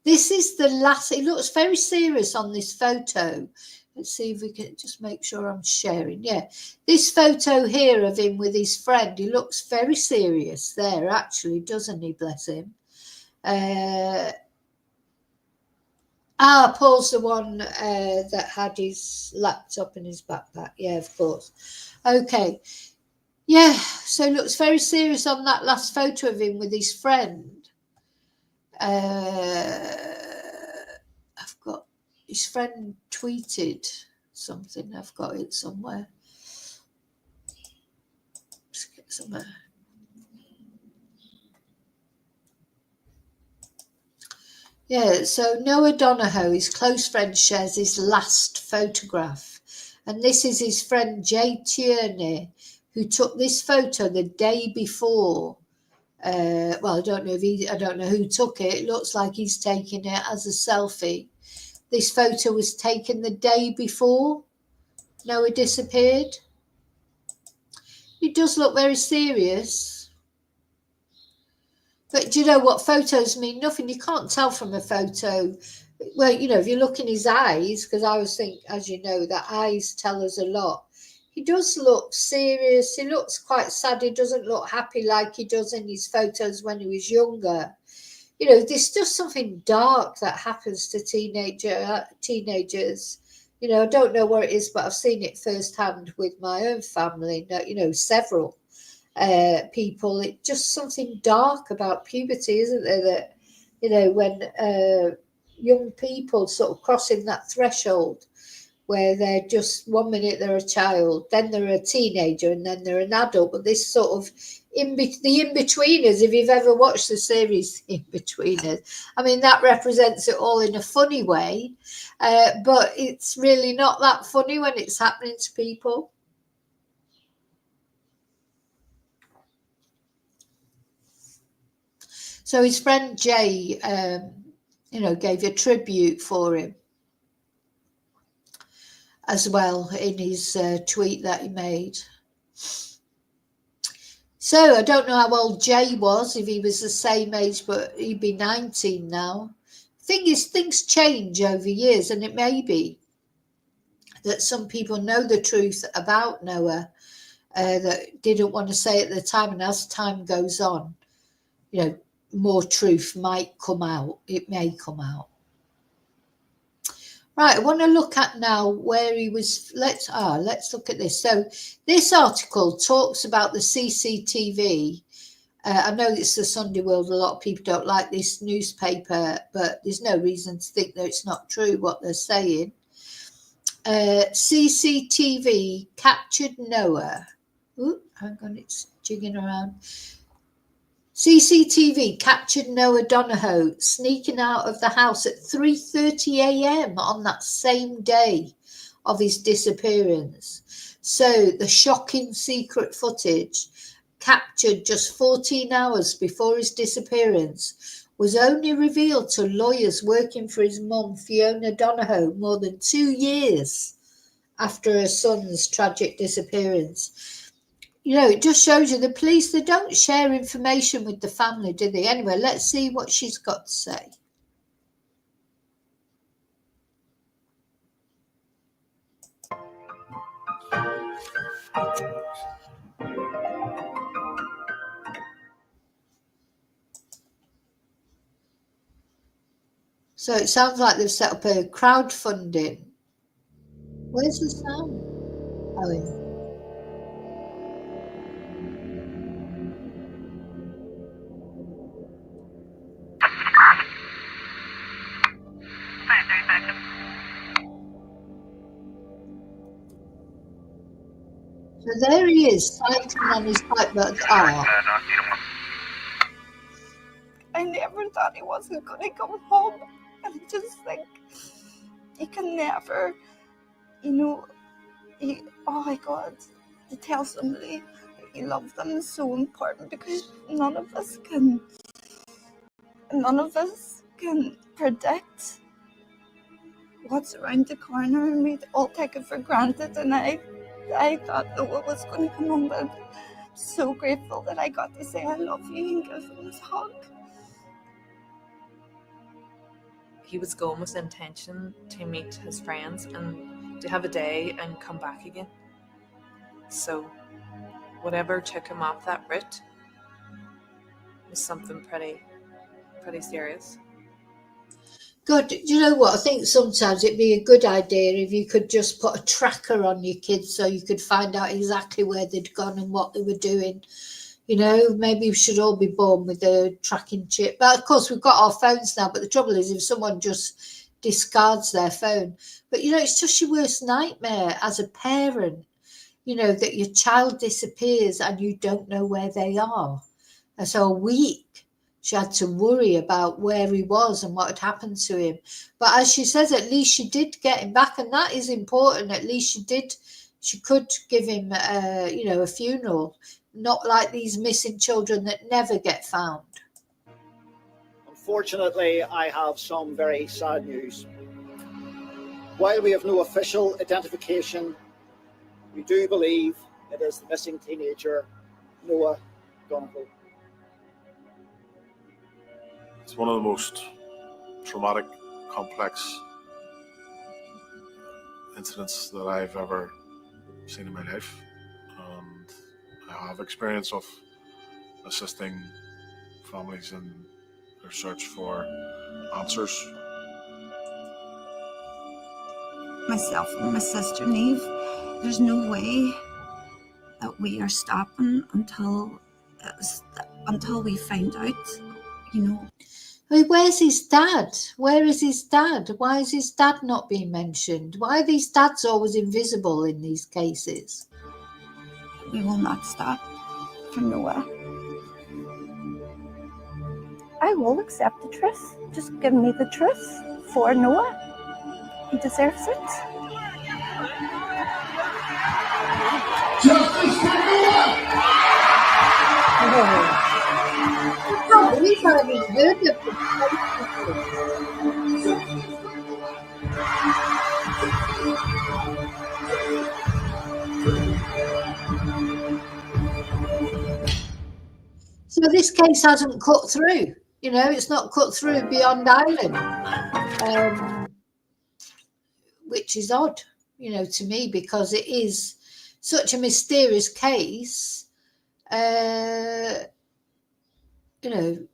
This is the last, it looks very serious on this photo. Let's see if we can just make sure I'm sharing. Yeah, this photo here of him with his friend, he looks very serious there, actually, doesn't he? Bless him. Paul's the one that had his laptop in his backpack. Yeah, of course. Okay. Yeah, so it looks very serious on that last photo of him with his friend. I've got his friend tweeted something. I've got it somewhere. Let's get somewhere. Yeah, so Noah Donohoe, his close friend, shares his last photograph. And this is his friend Jay Tierney, who took this photo the day before. Well, I don't know who took it. It looks like he's taking it as a selfie. This photo was taken the day before Noah disappeared. It does look very serious. But do you know what? Photos mean nothing. You can't tell from a photo well, you know, if you look in his eyes, because I always think, as you know, that eyes tell us a lot. He does look serious. He looks quite sad. He doesn't look happy like he does in his photos when he was younger. You know, there's just something dark that happens to teenagers. You know, I don't know what it is, but I've seen it firsthand with my own family. You know, several people. It's just something dark about puberty, isn't there? That, you know, when young people sort of crossing that threshold where they're just 1 minute they're a child, then they're a teenager, and then they're an adult. But this sort of the in-betweeners, if you've ever watched the series In-Betweeners, I mean, that represents it all in a funny way, but it's really not that funny when it's happening to people. So his friend Jay, you know, gave a tribute for him as well in his tweet that he made. So I don't know how old Jay was, if he was the same age, but he'd be 19 now. Thing is, things change over years, and it may be that some people know the truth about Noah that didn't want to say at the time, and as time goes on, you know, more truth might come out. It may come out. Right, I want to look at now where he was. Let's look at this. So this article talks about the CCTV. I know it's the Sunday World. A lot of people don't like this newspaper, but there's no reason to think that it's not true what they're saying. CCTV captured Noah. Ooh, hang on, it's jigging around. CCTV captured Noah Donohoe sneaking out of the house at 3:30 a.m. on that same day of his disappearance. So the shocking secret footage, captured just 14 hours before his disappearance, was only revealed to lawyers working for his mum, Fiona Donohoe, more than 2 years after her son's tragic disappearance. You know, it just shows you the police, they don't share information with the family, do they? Anyway, let's see what she's got to say. So it sounds like they've set up a crowdfunding. Where's the sound? Oh, yeah. So there he is, cycling on his bike, but I never thought he wasn't going to come home. And just like, he can never, you know, oh my God, to tell somebody you love them is so important, because none of us can predict what's around the corner, and we all take it for granted. And I thought Noah was going to come home, but I'm so grateful that I got to say I love you and give him his hug. He was going with the intention to meet his friends and to have a day and come back again. So whatever took him off that route was something pretty serious. God, you know what? I think sometimes it'd be a good idea if you could just put a tracker on your kids so you could find out exactly where they'd gone and what they were doing. You know, maybe we should all be born with a tracking chip. But of course, we've got our phones now. But the trouble is, if someone just discards their phone, but you know, it's just your worst nightmare as a parent, you know, that your child disappears and you don't know where they are. And so a week, she had to worry about where he was and what had happened to him. But as she says, at least she did get him back, and that is important. At least she could give him, you know, a funeral. Not like these missing children that never get found. Unfortunately, I have some very sad news. While we have no official identification, we do believe it is the missing teenager, Noah Donohoe. It's one of the most traumatic complex incidents that I've ever seen in my life, and I have experience of assisting families in their search for answers. Myself and my sister Neve, there's no way that we are stopping until we find out, you know. Where's his dad? Where is his dad? Why is his dad not being mentioned? Why are these dads always invisible in these cases? We will not stop for Noah. I will accept the truth. Just give me the truth for Noah. He deserves it. Justice for Noah! I can't believe I haven't heard of this. So this case hasn't cut through. You know, it's not cut through beyond Ireland, which is odd, you know, to me, because it is such a mysterious case. You know,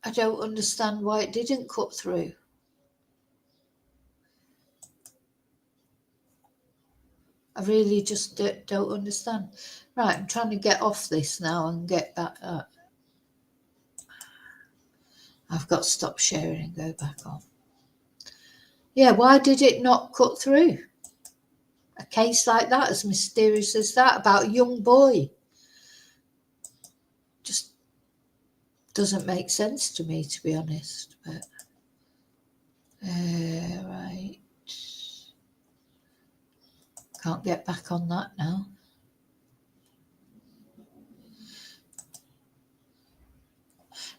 I don't understand why it didn't cut through. I really just don't understand. Right, I'm trying to get off this now and get back up. I've got to stop sharing and go back on. Yeah, why did it not cut through? A case like that, as mysterious as that, about a young boy. Just doesn't make sense to me, to be honest. But right. Can't get back on that now.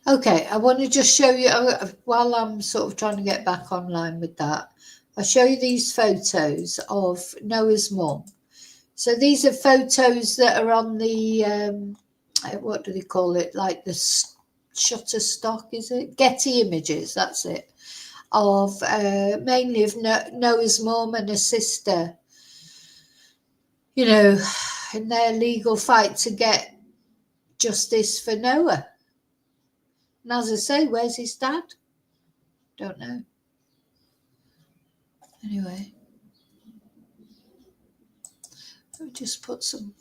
Okay, I want to just show you, while I'm sort of trying to get back online with that, I'll show you these photos of Noah's mum. So these are photos that are on the, what do they call it? Like the Shutterstock, is it? Getty Images, that's it. Of mainly of Noah's mum and her sister, you know, in their legal fight to get justice for Noah. And as I say, where's his dad? Don't know. Anyway, let me just put some.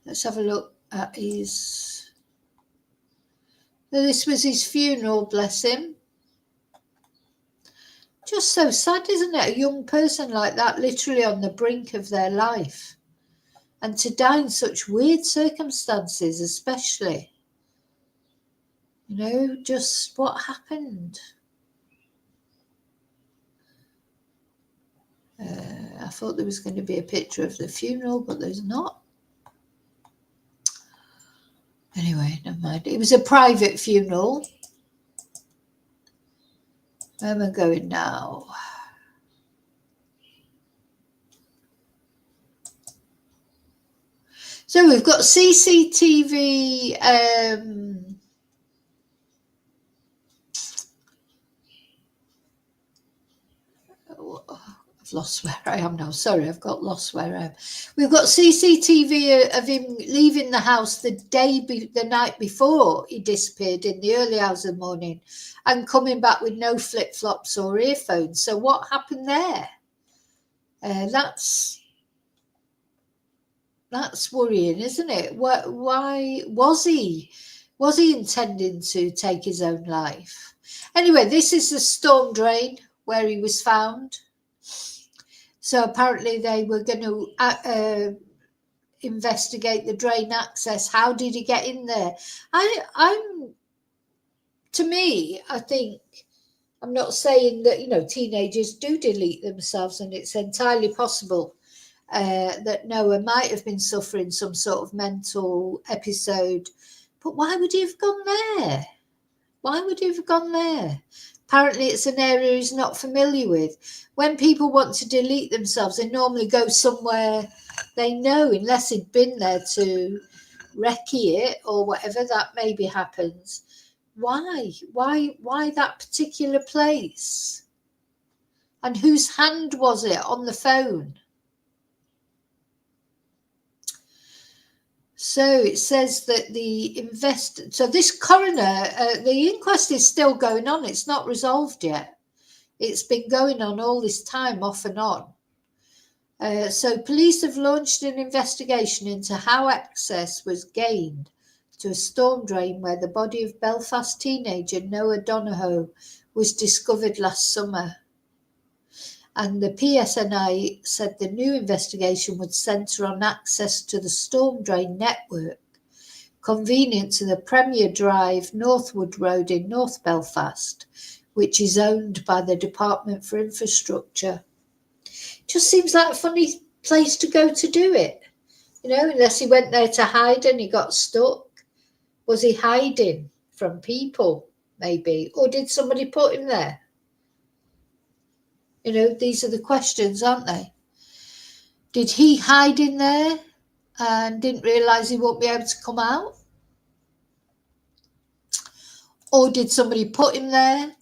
Let's have a look at his. This was his funeral, bless him. Just so sad, isn't it? A young person like that, literally on the brink of their life. And to die in such weird circumstances, especially. You know, just what happened? I thought there was going to be a picture of the funeral, but there's not. Anyway, never mind. It was a private funeral. Where am I going now? So we've got CCTV. I've lost where I am now. Sorry, I've got lost where I am. We've got CCTV of him leaving the house the night before he disappeared in the early hours of the morning, and coming back with no flip-flops or earphones. So what happened there? That's worrying, isn't it? Why was he intending to take his own life? Anyway, this is the storm drain where he was found. So apparently they were going to investigate the drain access. How did he get in there? To me, I think, I'm not saying that, you know, teenagers do delete themselves, and it's entirely possible that Noah might have been suffering some sort of mental episode. But why would he have gone there? Why would he have gone there? Apparently it's an area he's not familiar with. When people want to delete themselves, they normally go somewhere they know, unless he'd been there to recce it or whatever, that maybe happens. Why that particular place? And whose hand was it on the phone? So it says that so this coroner, the inquest is still going on. It's not resolved yet. It's been going on all this time, off and on. So police have launched an investigation into how access was gained to a storm drain where the body of Belfast teenager Noah Donohoe was discovered last summer. And the PSNI said the new investigation would centre on access to the storm drain network, convenient to the Premier Drive Northwood Road in North Belfast, which is owned by the Department for Infrastructure. Just seems like a funny place to go to do it, unless he went there to hide and he got stuck. Was he hiding from people, maybe? Or did somebody put him there? These are the questions, aren't they? Did he hide in there and didn't realise he won't be able to come out? Or did somebody put him there?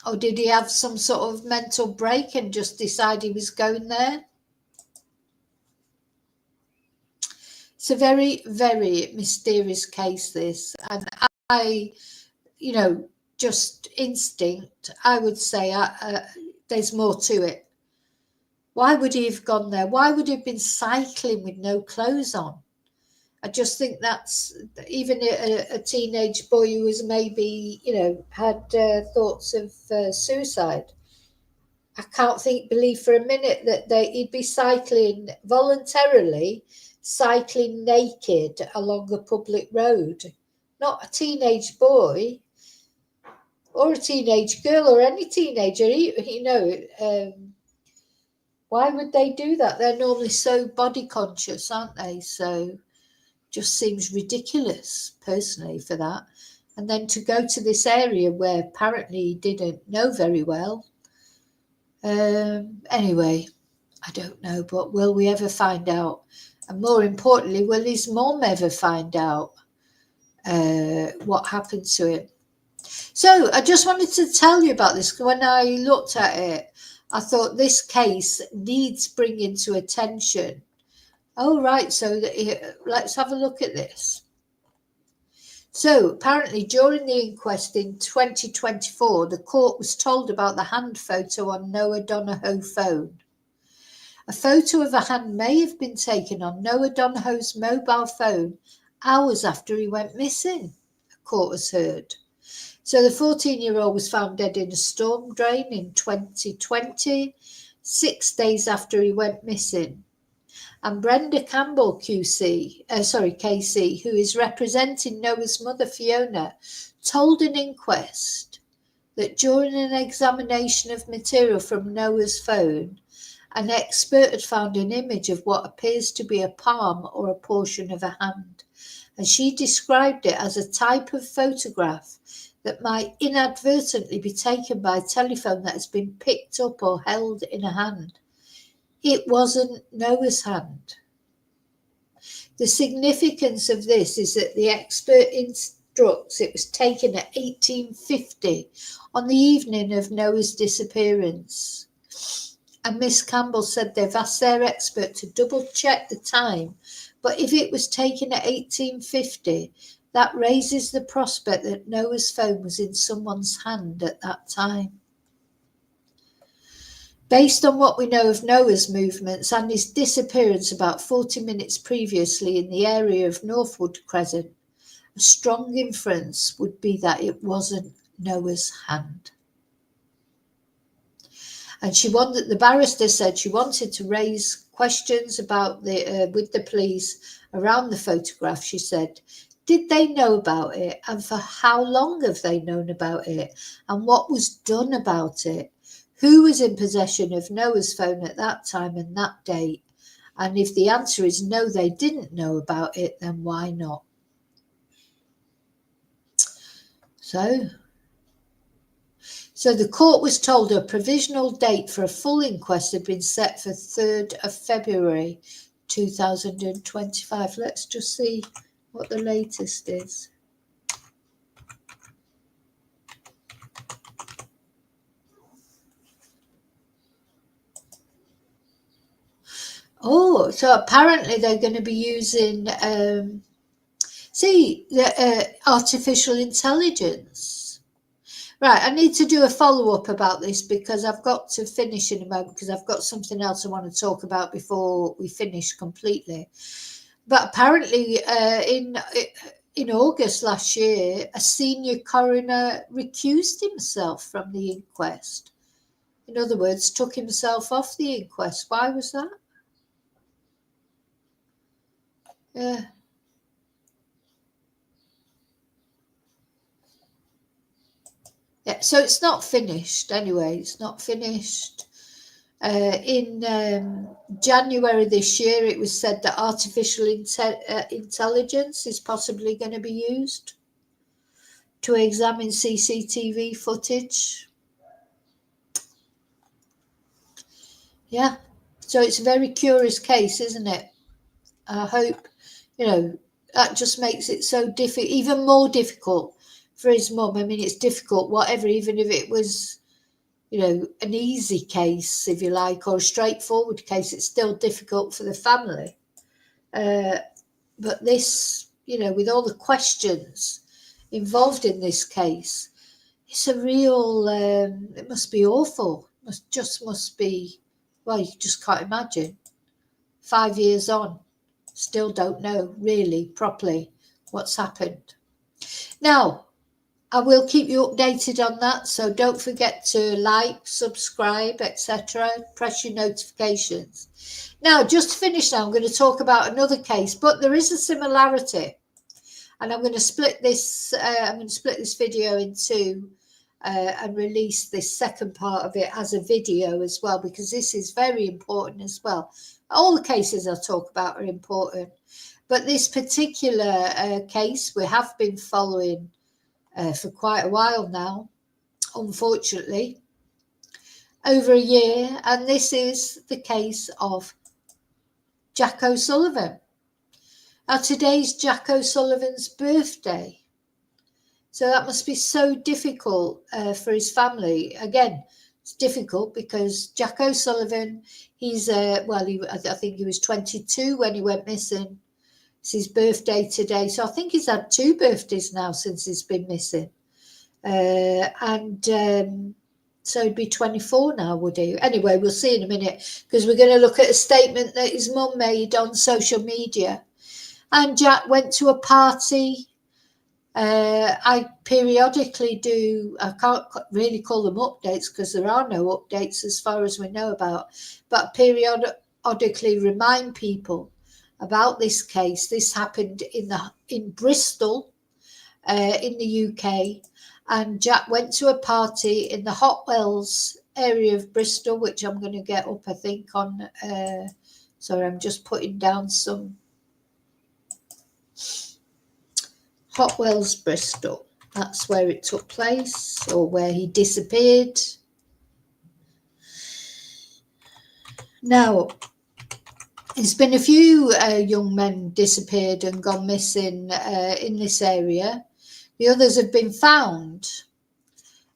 Or did he have some sort of mental break and just decide he was going there? It's a very, very mysterious case, this. And I, just instinct, I would say there's more to it. Why would he have gone there? Why would he have been cycling with no clothes on? I just think that's even a teenage boy who was maybe, had thoughts of suicide. I can't believe for a minute that he'd be cycling voluntarily, cycling naked along a public road. Not a teenage boy or a teenage girl or any teenager, why would they do that? They're normally so body conscious, aren't they? So just seems ridiculous, personally, for that. And then to go to this area where apparently he didn't know very well. Anyway, I don't know, but will we ever find out? And more importantly, will his mom ever find out what happened to him? So I just wanted to tell you about this. When I looked at it, I thought this case needs bringing to attention. Oh, right. So let's have a look at this. So apparently during the inquest in 2024, the court was told about the hand photo on Noah Donohoe's phone. A photo of a hand may have been taken on Noah Donohoe's mobile phone hours after he went missing, the court has heard. So the 14-year-old was found dead in a storm drain in 2020, 6 days after he went missing. And Brenda Campbell KC, who is representing Noah's mother Fiona, told an inquest that during an examination of material from Noah's phone, an expert had found an image of what appears to be a palm or a portion of a hand, and she described it as a type of photograph that might inadvertently be taken by a telephone that has been picked up or held in a hand. It wasn't Noah's hand. The significance of this is that the expert instructs it was taken at 1850 on the evening of Noah's disappearance. And Miss Campbell said they've asked their expert to double check the time, but if it was taken at 1850, that raises the prospect that Noah's phone was in someone's hand at that time. Based on what we know of Noah's movements and his disappearance about 40 minutes previously in the area of Northwood Crescent, a strong inference would be that it wasn't Noah's hand. And the barrister said she wanted to raise questions about with the police around the photograph. She said, did they know about it? And for how long have they known about it? And what was done about it? Who was in possession of Noah's phone at that time and that date? And if the answer is no, they didn't know about it, then why not? So the court was told a provisional date for a full inquest had been set for 3rd of February 2025. Let's just see what the latest is. Oh, so apparently they're going to be using, artificial intelligence. Right, I need to do a follow-up about this because I've got to finish in a moment because I've got something else I want to talk about before we finish completely. But apparently in August last year, a senior coroner recused himself from the inquest. In other words, took himself off the inquest. Why was that? Yeah. Yeah, so it's not finished anyway. It's not finished. In January this year, it was said that artificial intelligence is possibly going to be used to examine CCTV footage. Yeah, so it's a very curious case, isn't it? I hope, that just makes it so difficult, even more difficult for his mum. I mean, it's difficult, whatever, even if it was, an easy case, if you like, or a straightforward case, it's still difficult for the family. But this, with all the questions involved in this case, it's a real, it must be awful. Must be, well, you just can't imagine. 5 years on, still don't know really properly what's happened. Now, I will keep you updated on that, so don't forget to like, subscribe, etc. Press your notifications. Now, just to finish now, I'm going to talk about another case, but there is a similarity, and I'm going to split this. Video in two and release this second part of it as a video as well, because this is very important as well. All the cases I talk about are important, but this particular case we have been following for quite a while now, unfortunately, over a year, and this is the case of Jack O'Sullivan. Now, today's Jack O'Sullivan's birthday, so that must be so difficult for his family. Again, it's difficult because Jack O'Sullivan, he's I think he was 22 when he went missing. It's his birthday today, so I think he's had 2 birthdays now since he's been missing. So he'd be 24 now, would he? Anyway, we'll see in a minute, because we're going to look at a statement that his mum made on social media. And Jack went to a party. I periodically do, I can't really call them updates because there are no updates as far as we know about, but periodically remind people about this case. This happened in Bristol, in the UK, and Jack went to a party in the Hotwells area of Bristol, which I'm going to get up, I think, on, sorry, I'm just putting down some. Hotwells, Bristol. That's where it took place, or where he disappeared. Now, there's been a few young men disappeared and gone missing in this area. The others have been found.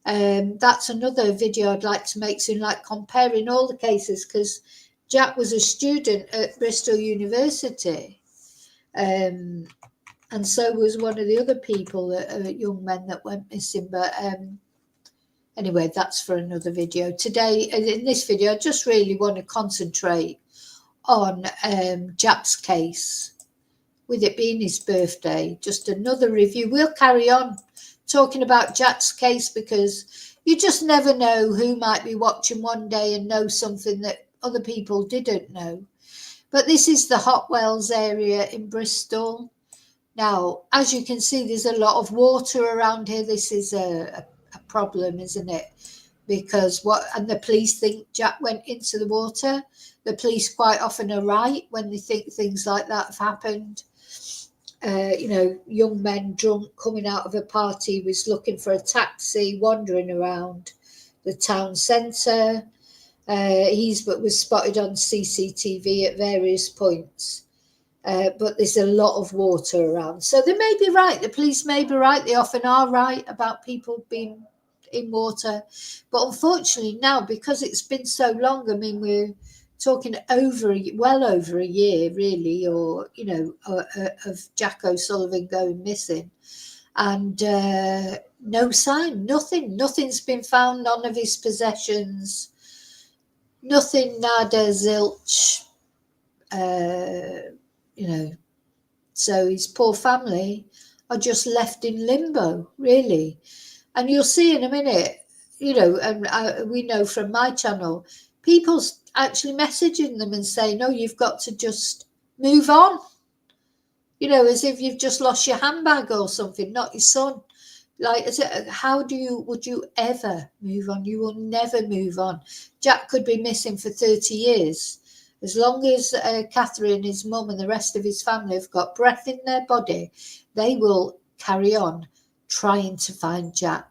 That's another video I'd like to make soon, like comparing all the cases, because Jack was a student at Bristol University. And so was one of the other people, young men that went missing. But anyway, that's for another video. Today, in this video, I just really want to concentrate on Jack's case, with it being his birthday. Just another review. We'll carry on talking about Jack's case, because you just never know who might be watching one day and know something that other people didn't know. But this is the Hotwells area in Bristol. Now, as you can see, there's a lot of water around here. This is a problem, isn't it? Because and the police think Jack went into the water. The police quite often are right when they think things like that have happened. Young men drunk coming out of a party, was looking for a taxi, wandering around the town centre. Was spotted on CCTV at various points. But there's a lot of water around. So they may be right. The police may be right. They often are right about people being in water. But unfortunately now, because it's been so long, I mean, we're talking well over a year, really, or, you know, of Jack O'Sullivan going missing. And no sign, nothing's been found, none of his possessions, nothing, nada, zilch, you know. So his poor family are just left in limbo, really. And you'll see in a minute, you know, and we know from my channel, people's actually messaging them and saying, no, you've got to just move on. You know, as if you've just lost your handbag or something, not your son. Like, would you ever move on? You will never move on. Jack could be missing for 30 years. As long as Catherine, his mum, and the rest of his family have got breath in their body, they will carry on trying to find Jack.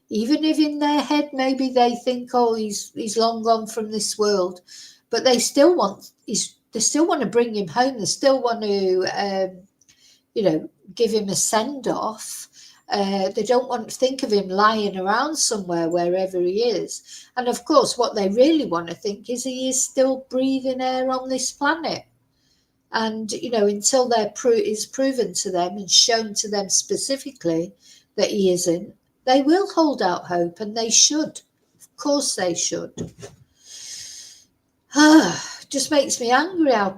Even if in their head maybe they think, oh, he's long gone from this world, but they still want to bring him home. They still want to, you know, give him a send off. They don't want to think of him lying around somewhere, wherever he is. And of course, what they really want to think is he is still breathing air on this planet. And, you know, until is proven to them and shown to them specifically that he isn't, they will hold out hope, and they should. Of course they should. Just makes me angry how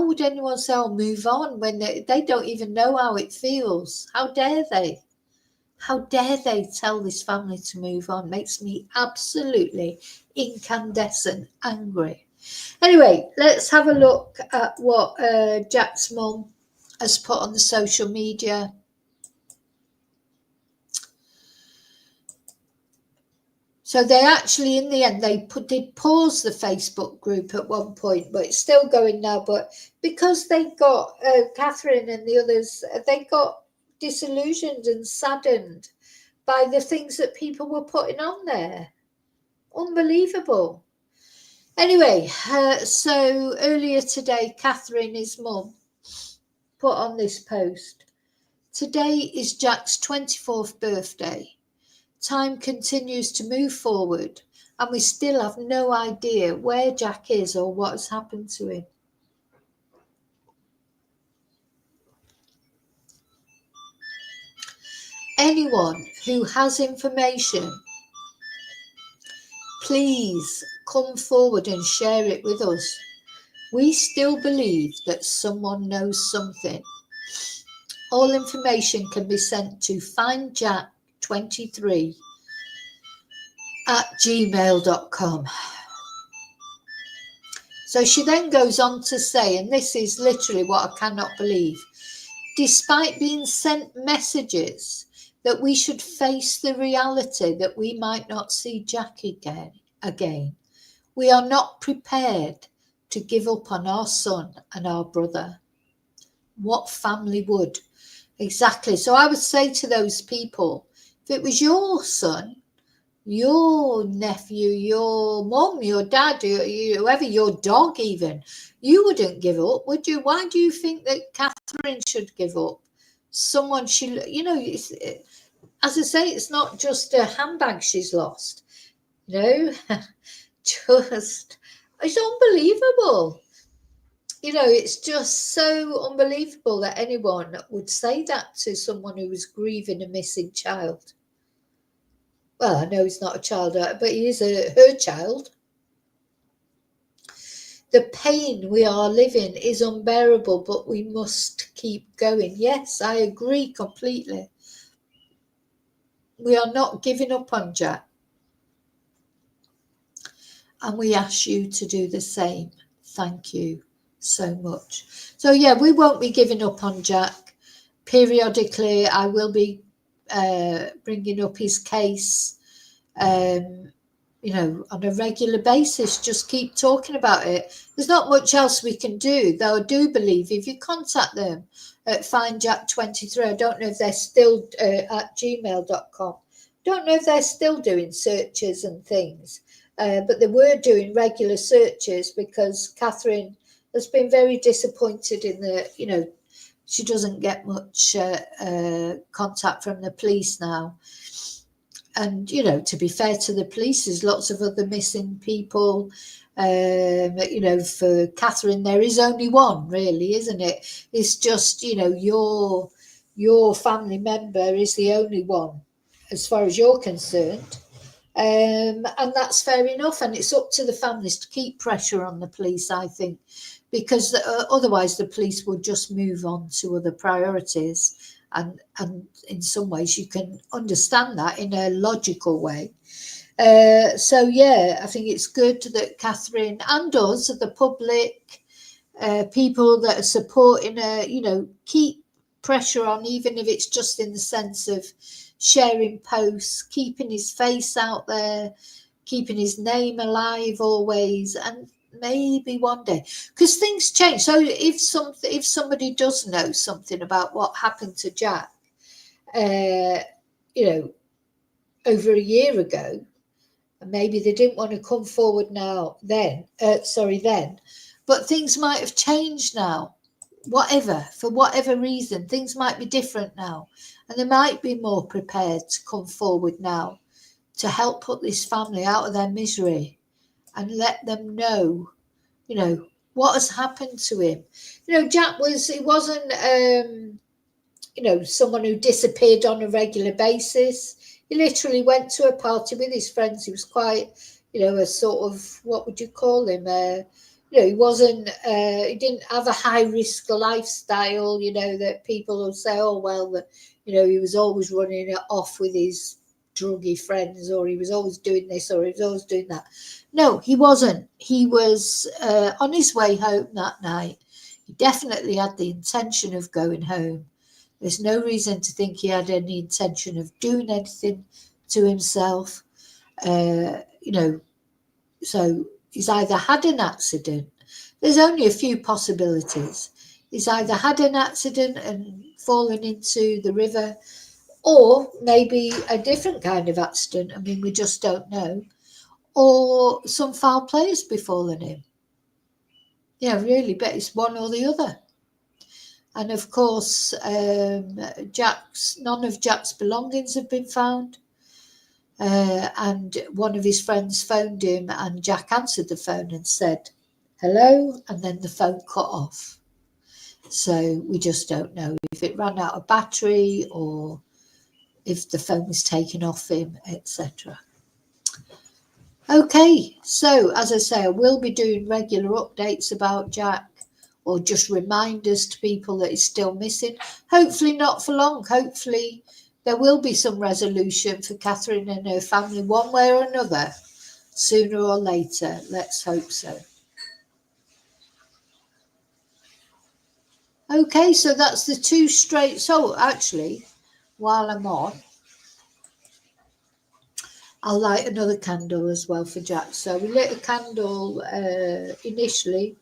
would anyone say, oh, move on, when they don't even know how it feels? How dare they? How dare they tell this family to move on? Makes me absolutely incandescent angry. Anyway, let's have a look at what Jack's mum has put on the social media. So they actually, in the end, did pause the Facebook group at one point, but it's still going now. But because they got Catherine and the others, they got disillusioned and saddened by the things that people were putting on there. Unbelievable. Anyway, so earlier today, Catherine, his mum, put on this post. Today is Jack's 24th birthday. Time continues to move forward, and we still have no idea where Jack is or what has happened to him. Anyone who has information, please come forward and share it with us. We still believe that someone knows something. All information can be sent to findjack23@gmail.com. So she then goes on to say, and this is literally what I cannot believe, despite being sent messages that we should face the reality that we might not see Jack again, we are not prepared to give up on our son and our brother. What family would? Exactly. So I would say to those people, if it was your son, your nephew, your mum, your dad, whoever, your dog even, you wouldn't give up, would you? Why do you think that Catherine should give up? Someone you know, as I say, it's not just a handbag she's lost. No, it's unbelievable. You know, it's just so unbelievable that anyone would say that to someone who was grieving a missing child. Well, I know he's not a child, but he is her child. The pain we are living is unbearable, but we must keep going. Yes, I agree completely. We are not giving up on Jack. And we ask you to do the same. Thank you so much. So yeah, we won't be giving up on Jack. Periodically, I will be bringing up his case, you know, on a regular basis. Just keep talking about it. There's not much else we can do, though I do believe if you contact them at findjack23, I don't know if they're still at gmail.com. Don't know if they're still doing searches and things, but they were doing regular searches because Catherine has been very disappointed in the, you know, she doesn't get much contact from the police now. and, you know, to be fair to the police, there's lots of other missing people. You know, for Catherine, there is only one, really, isn't it? It's just, you know, your family member is the only one, as far as you're concerned. And that's fair enough. And it's up to the families to keep pressure on the police, I think, because otherwise the police would just move on to other priorities. And in some ways you can understand that in a logical way. So yeah, I think it's good that Catherine and us, the public, people that are supporting her, you know, keep pressure on, even if it's just in the sense of sharing posts, keeping his face out there, keeping his name alive always, and maybe one day, because things change. So if somebody does know something about what happened to Jack, you know, over a year ago, and maybe they didn't want to come forward then, but things might have changed now. For whatever reason, things might be different now, and they might be more prepared to come forward now to help put this family out of their misery and let them know, you know, what has happened to him. You know, Jack wasn't, you know, someone who disappeared on a regular basis. He literally went to a party with his friends. He was quite, you know, a sort of, what would you call him? You know, he wasn't, he didn't have a high risk lifestyle, you know, that people will say, oh, well, that, you know, he was always running it off with his druggy friends, or he was always doing this, or he was always doing that. No, he wasn't. He was on his way home that night. He definitely had the intention of going home. There's no reason to think he had any intention of doing anything to himself. You know, so he's either had an accident. There's only a few possibilities. He's either had an accident and fallen into the river, or maybe a different kind of accident. I mean, we just don't know. Or some foul play has befallen him. Yeah, really, but it's one or the other. And of course, none of Jack's belongings have been found. And one of his friends phoned him, and Jack answered the phone and said, hello, and then the phone cut off. So we just don't know if it ran out of battery or if the phone was taken off him, etc. Okay, so as I say, I will be doing regular updates about Jack, or just reminders to people that he's still missing. Hopefully not for long. Hopefully there will be some resolution for Catherine and her family one way or another, sooner or later. Let's hope so. Okay, so that's the two straight. So actually, while I'm on, I'll light another candle as well for Jack. So we lit a candle initially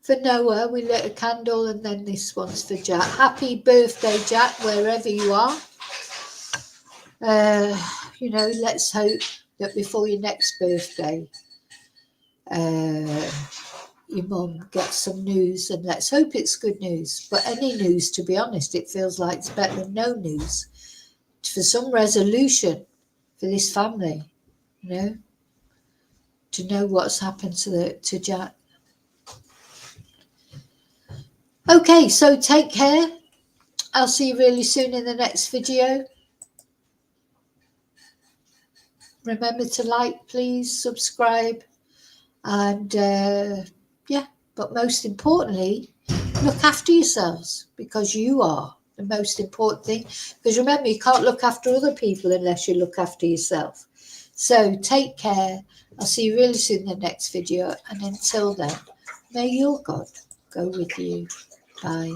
for Noah. We lit a candle, and then this one's for Jack. Happy birthday, Jack, wherever you are. You know, let's hope that before your next birthday, your mum gets some news, and let's hope it's good news. But any news, to be honest, it feels like it's better than no news. For some resolution for this family, you know, to know what's happened to Jack. Okay, so take care. I'll see you really soon in the next video. Remember to like, please, subscribe, and yeah, but most importantly, look after yourselves, because you are the most important thing. Because remember, you can't look after other people unless you look after yourself. So take care. I'll see you really soon in the next video, and until then, may your God go with you. Bye.